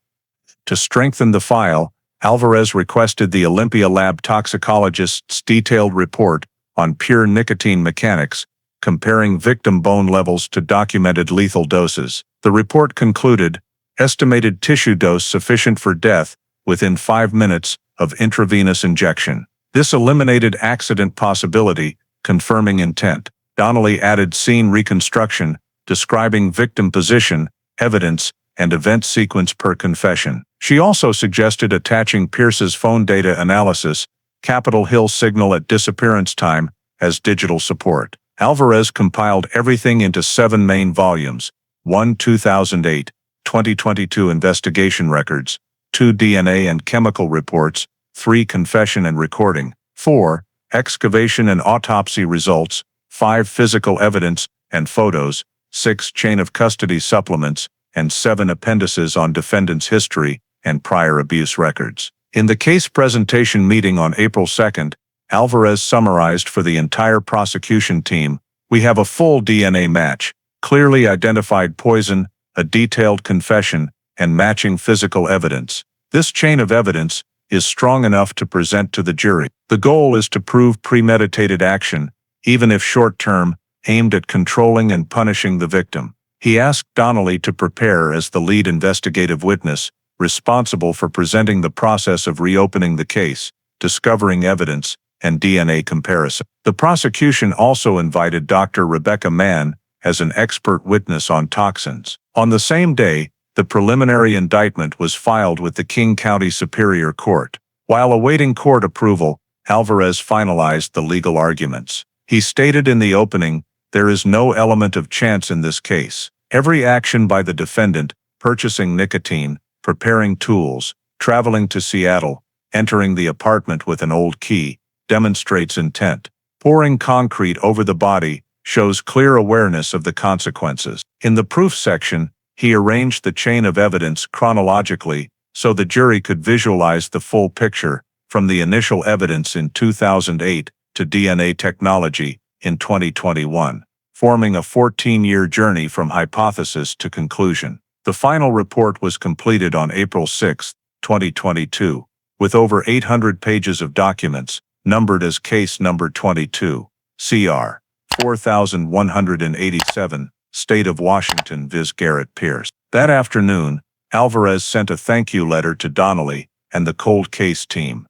To strengthen the file, Alvarez requested the Olympia lab toxicologist's detailed report on pure nicotine mechanics, comparing victim bone levels to documented lethal doses. The report concluded, estimated tissue dose sufficient for death within 5 minutes of intravenous injection. This eliminated accident possibility, confirming intent. Donnelly added scene reconstruction, describing victim position, evidence, and event sequence per confession. She also suggested attaching Pierce's phone data analysis, Capitol Hill signal at disappearance time, as digital support. Alvarez compiled everything into 7 main volumes: 1 2008, 2022 investigation records, 2 DNA and chemical reports, 3 confession and recording, 4 excavation and autopsy results, 5 physical evidence and photos, 6 chain of custody supplements, and 7 appendices on defendant's history and prior abuse records. In the case presentation meeting on April 2, Alvarez summarized for the entire prosecution team, "We have a full DNA match, clearly identified poison, a detailed confession, and matching physical evidence. This chain of evidence is strong enough to present to the jury. The goal is to prove premeditated action, even if short-term, aimed at controlling and punishing the victim." He asked Donnelly to prepare as the lead investigative witness, responsible for presenting the process of reopening the case, discovering evidence, and DNA comparison. The prosecution also invited Dr. Rebecca Mann as an expert witness on toxins. On the same day, the preliminary indictment was filed with the King County Superior Court. While awaiting court approval, Alvarez finalized the legal arguments. He stated in the opening, "There is no element of chance in this case. Every action by the defendant, purchasing nicotine, preparing tools, traveling to Seattle, entering the apartment with an old key, demonstrates intent. Pouring concrete over the body shows clear awareness of the consequences." In the proof section, he arranged the chain of evidence chronologically so the jury could visualize the full picture, from the initial evidence in 2008 to DNA technology in 2021, forming a 14-year journey from hypothesis to conclusion. The final report was completed on April 6, 2022, with over 800 pages of documents, numbered as Case Number 22, CR 4187, State of Washington viz. Garrett Pierce. That afternoon, Alvarez sent a thank you letter to Donnelly and the cold case team.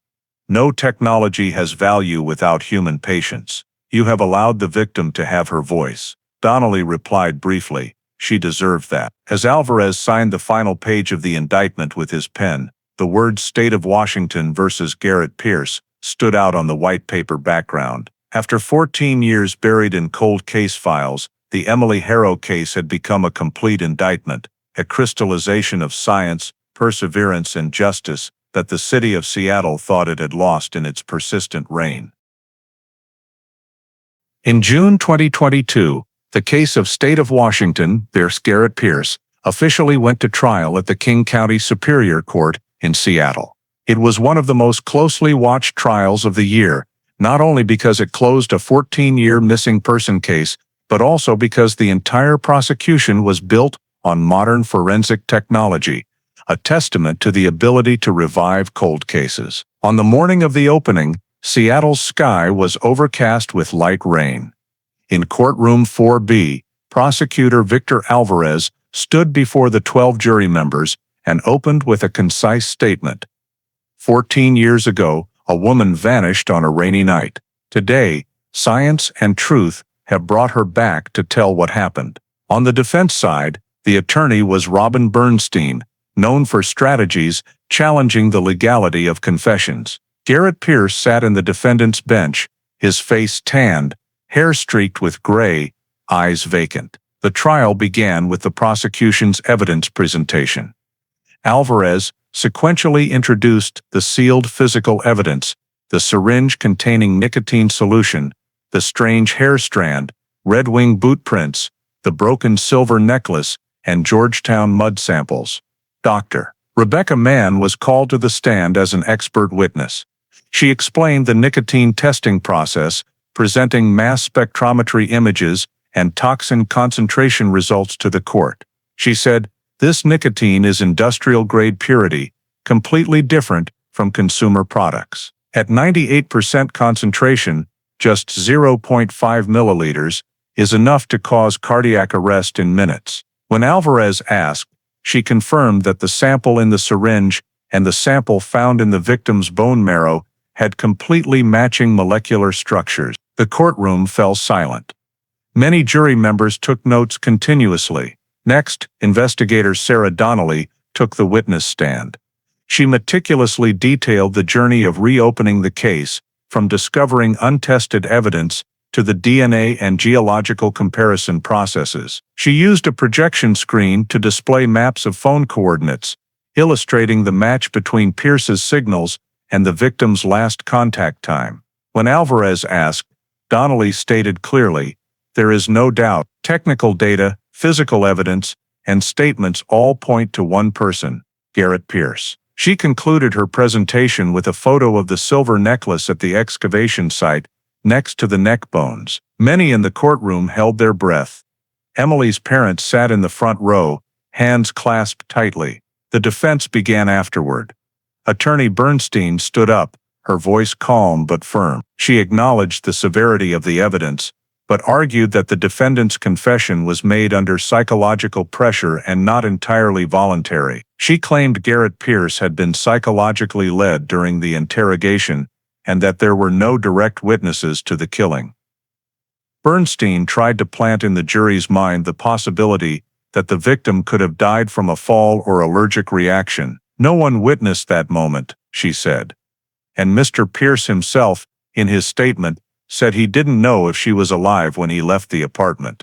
"No technology has value without human patience. You have allowed the victim to have her voice." Donnelly replied briefly, "She deserved that." As Alvarez signed the final page of the indictment with his pen, the words "State of Washington versus Garrett Pierce" stood out on the white paper background. After 14 years buried in cold case files, the Emily Harrow case had become a complete indictment, a crystallization of science, perseverance, and justice that the city of Seattle thought it had lost in its persistent reign. In June 2022, the case of State of Washington versus Garrett Pierce officially went to trial at the King County Superior Court in Seattle. It was one of the most closely watched trials of the year, not only because it closed a 14-year missing person case, but also because the entire prosecution was built on modern forensic technology, a testament to the ability to revive cold cases. On the morning of the opening, Seattle's sky was overcast with light rain. In courtroom 4B, prosecutor Victor Alvarez stood before the 12 jury members and opened with a concise statement. 14 years ago, a woman vanished on a rainy night. Today, science and truth have brought her back to tell what happened. On the defense side, the attorney was Robin Bernstein, known for strategies challenging the legality of confessions. Garrett Pierce sat in the defendant's bench, his face tanned, hair streaked with gray, eyes vacant. The trial began with the prosecution's evidence presentation. Alvarez sequentially introduced the sealed physical evidence, the syringe containing nicotine solution, the strange hair strand, Red Wing boot prints, the broken silver necklace, and Georgetown mud samples. Dr. Rebecca Mann was called to the stand as an expert witness. She explained the nicotine testing process, presenting mass spectrometry images and toxin concentration results to the court. She said, "This nicotine is industrial-grade purity, completely different from consumer products. At 98% concentration, just 0.5 milliliters is enough to cause cardiac arrest in minutes." When Alvarez asked, she confirmed that the sample in the syringe and the sample found in the victim's bone marrow had completely matching molecular structures. The courtroom fell silent. Many jury members took notes continuously. Next, investigator Sarah Donnelly took the witness stand. She meticulously detailed the journey of reopening the case, from discovering untested evidence to the DNA and geological comparison processes. She used a projection screen to display maps of phone coordinates, illustrating the match between Pierce's signals and the victim's last contact time. When Alvarez asked, Donnelly stated clearly, "There is no doubt, technical data, physical evidence, and statements all point to one person, Garrett Pierce." She concluded her presentation with a photo of the silver necklace at the excavation site, next to the neck bones. Many in the courtroom held their breath. Emily's parents sat in the front row, hands clasped tightly. The defense began afterward. Attorney Bernstein stood up, her voice calm but firm. She acknowledged the severity of the evidence, but argued that the defendant's confession was made under psychological pressure and not entirely voluntary. She claimed Garrett Pierce had been psychologically led during the interrogation and that there were no direct witnesses to the killing. Bernstein tried to plant in the jury's mind the possibility that the victim could have died from a fall or allergic reaction. "No one witnessed that moment," she said. And Mr. Pierce himself, in his statement, said he didn't know if she was alive when he left the apartment.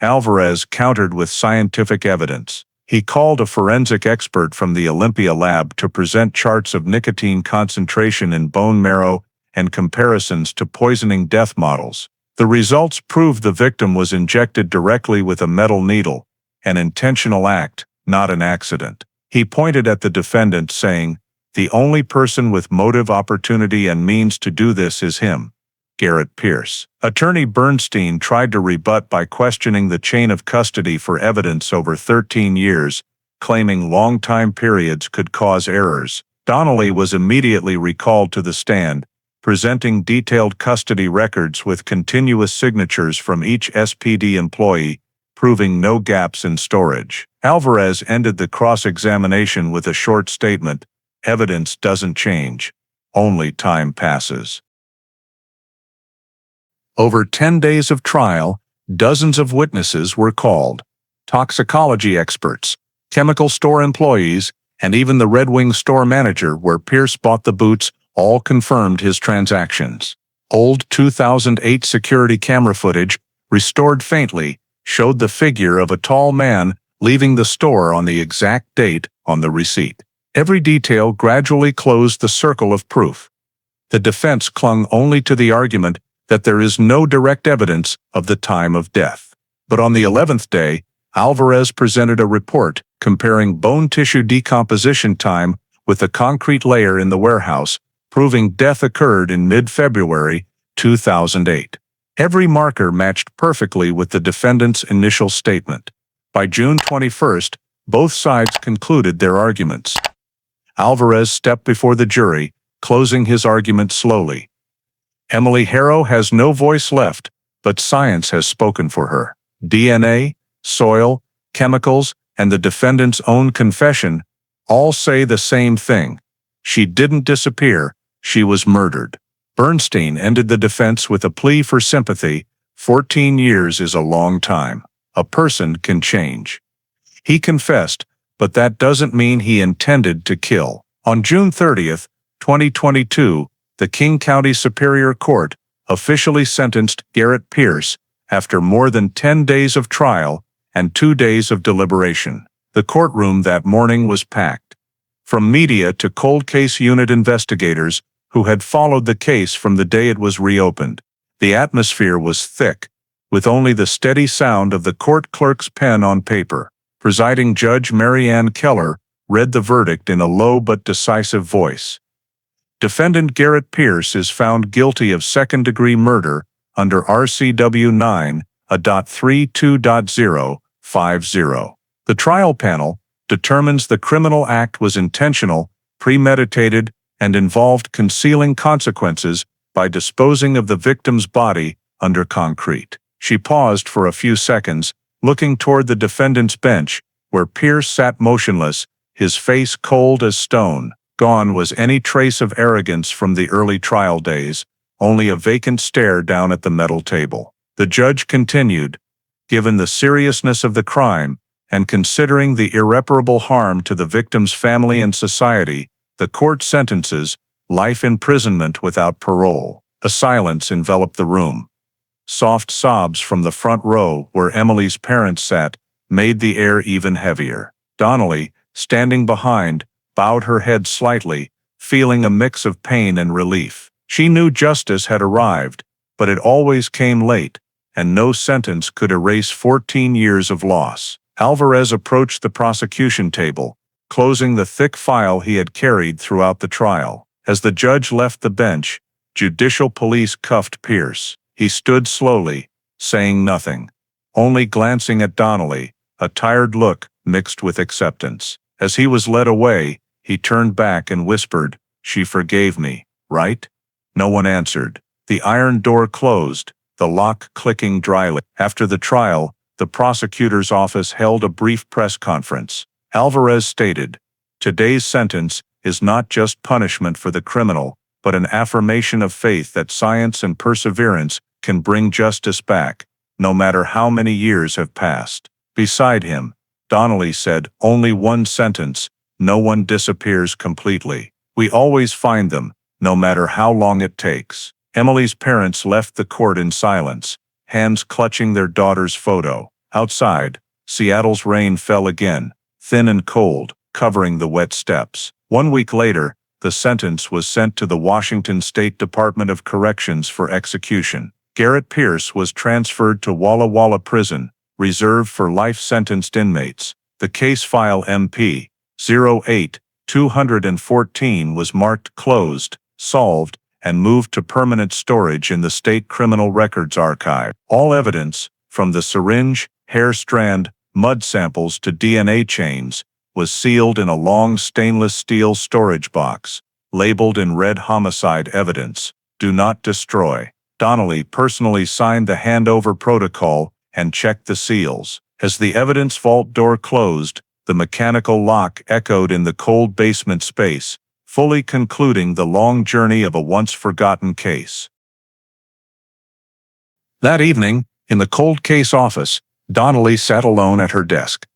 Alvarez countered with scientific evidence. He called a forensic expert from the Olympia lab to present charts of nicotine concentration in bone marrow and comparisons to poisoning death models. The results proved the victim was injected directly with a metal needle, an intentional act, not an accident. He pointed at the defendant, saying, "The only person with motive, opportunity, and means to do this is him, Garrett Pierce." Attorney Bernstein tried to rebut by questioning the chain of custody for evidence over 13 years, claiming long time periods could cause errors. Donnelly was immediately recalled to the stand, presenting detailed custody records with continuous signatures from each SPD employee, proving no gaps in storage. Alvarez ended the cross-examination with a short statement, "Evidence doesn't change, only time passes." Over 10 days of trial, dozens of witnesses were called. Toxicology experts, chemical store employees, and even the Red Wing store manager where Pierce bought the boots all confirmed his transactions. Old 2008 security camera footage, restored faintly, showed the figure of a tall man leaving the store on the exact date on the receipt. Every detail gradually closed the circle of proof. The defense clung only to the argument that there is no direct evidence of the time of death. But on the 11th day, Alvarez presented a report comparing bone tissue decomposition time with the concrete layer in the warehouse, proving death occurred in mid-February 2008. Every marker matched perfectly with the defendant's initial statement. By June 21st, both sides concluded their arguments. Alvarez stepped before the jury, closing his argument slowly. "Emily Harrow has no voice left, but science has spoken for her. DNA, soil, chemicals, and the defendant's own confession all say the same thing. She didn't disappear, she was murdered." Bernstein ended the defense with a plea for sympathy. 14 years is a long time. A person can change. He confessed, but that doesn't mean he intended to kill. On June 30th, 2022, the King County Superior Court officially sentenced Garrett Pierce after more than 10 days of trial and 2 days of deliberation. The courtroom that morning was packed. From media to cold case unit investigators who had followed the case from the day it was reopened, the atmosphere was thick, with only the steady sound of the court clerk's pen on paper. Presiding Judge Mary Ann Keller read the verdict in a low but decisive voice. Defendant Garrett Pierce is found guilty of second-degree murder under RCW 9.32.050. The trial panel determines the criminal act was intentional, premeditated, and involved concealing consequences by disposing of the victim's body under concrete. She paused for a few seconds, looking toward the defendant's bench, where Pierce sat motionless, his face cold as stone. Gone was any trace of arrogance from the early trial days, only a vacant stare down at the metal table. The judge continued, "Given the seriousness of the crime, and considering the irreparable harm to the victim's family and society, the court sentences life imprisonment without parole." A silence enveloped the room. Soft sobs from the front row, where Emily's parents sat, made the air even heavier. Donnelly, standing behind, bowed her head slightly, feeling a mix of pain and relief. She knew justice had arrived, but it always came late, and no sentence could erase 14 years of loss. Alvarez approached the prosecution table, closing the thick file he had carried throughout the trial. As the judge left the bench, judicial police cuffed Pierce. He stood slowly, saying nothing, only glancing at Donnelly, a tired look mixed with acceptance. As he was led away, he turned back and whispered, "She forgave me, right?" No one answered. The iron door closed, the lock clicking dryly. After the trial, the prosecutor's office held a brief press conference. Alvarez stated, "Today's sentence is not just punishment for the criminal, but an affirmation of faith that science and perseverance can bring justice back, no matter how many years have passed." Beside him, Donnelly said, "Only one sentence: no one disappears completely. We always find them, no matter how long it takes." Emily's parents left the court in silence, hands clutching their daughter's photo. Outside, Seattle's rain fell again, thin and cold, covering the wet steps. 1 week later, the sentence was sent to the Washington State Department of Corrections for execution. Garrett Pierce was transferred to Walla Walla Prison, reserved for life-sentenced inmates. The case file MP 08-214 was marked closed, solved, and moved to permanent storage in the State Criminal Records Archive. All evidence, from the syringe, hair strand, mud samples to DNA chains, was sealed in a long stainless steel storage box, labeled in red homicide evidence, "Do not destroy." Donnelly personally signed the handover protocol and checked the seals. As the evidence vault door closed, the mechanical lock echoed in the cold basement space, fully concluding the long journey of a once-forgotten case. That evening, in the cold case office, Donnelly sat alone at her desk,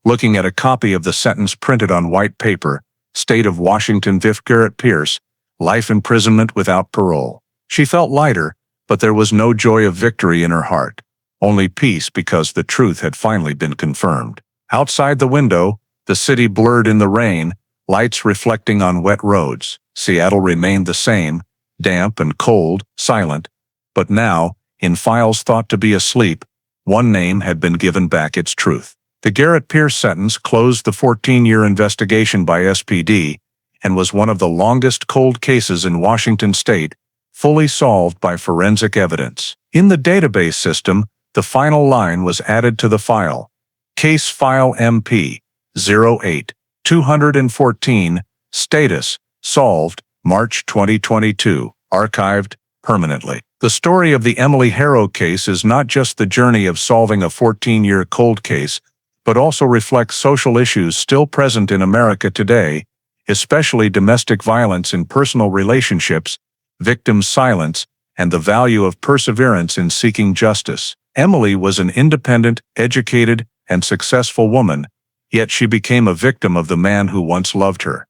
looking at a copy of the sentence printed on white paper, State of Washington v. Garrett Pierce, life imprisonment without parole. She felt lighter, but there was no joy of victory in her heart, only peace because the truth had finally been confirmed. Outside the window, the city blurred in the rain, lights reflecting on wet roads. Seattle remained the same, damp and cold, silent, but now, in files thought to be asleep, one name had been given back its truth. The Garrett Pierce sentence closed the 14-year investigation by SPD and was one of the longest cold cases in Washington state, fully solved by forensic evidence. In the database system, the final line was added to the file. Case file MP 08-214, status, solved, March 2022, archived, permanently. The story of the Emily Harrow case is not just the journey of solving a 14-year cold case, but also reflects social issues still present in America today, especially domestic violence in personal relationships, victims' silence, and the value of perseverance in seeking justice. Emily was an independent, educated, and successful woman, yet she became a victim of the man who once loved her.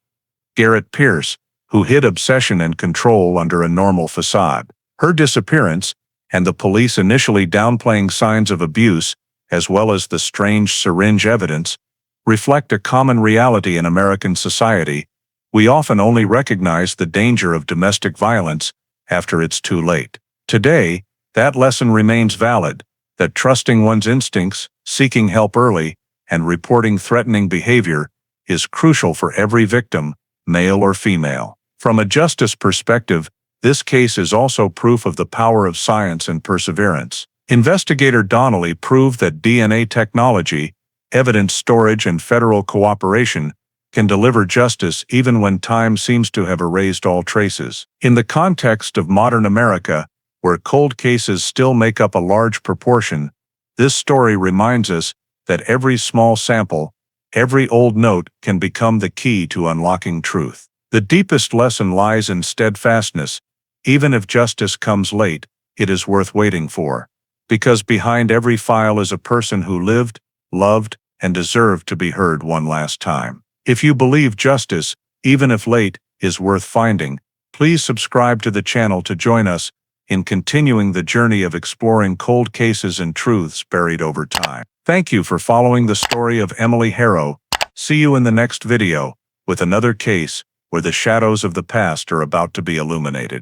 Garrett Pierce, who hid obsession and control under a normal facade. Her disappearance, and the police initially downplaying signs of abuse, as well as the strange syringe evidence, reflect a common reality in American society. We often only recognize the danger of domestic violence after it's too late. Today, that lesson remains valid, that trusting one's instincts, seeking help early, and reporting threatening behavior is crucial for every victim, male or female. From a justice perspective, this case is also proof of the power of science and perseverance. Investigator Donnelly proved that DNA technology, evidence storage, and federal cooperation can deliver justice even when time seems to have erased all traces. In the context of modern America, where cold cases still make up a large proportion, this story reminds us that every small sample, every old note can become the key to unlocking truth. The deepest lesson lies in steadfastness. Even if justice comes late, it is worth waiting for. Because behind every file is a person who lived, loved, and deserved to be heard one last time. If you believe justice, even if late, is worth finding, please subscribe to the channel to join us in continuing the journey of exploring cold cases and truths buried over time. Thank you for following the story of Emily Harrow. See you in the next video with another case where the shadows of the past are about to be illuminated.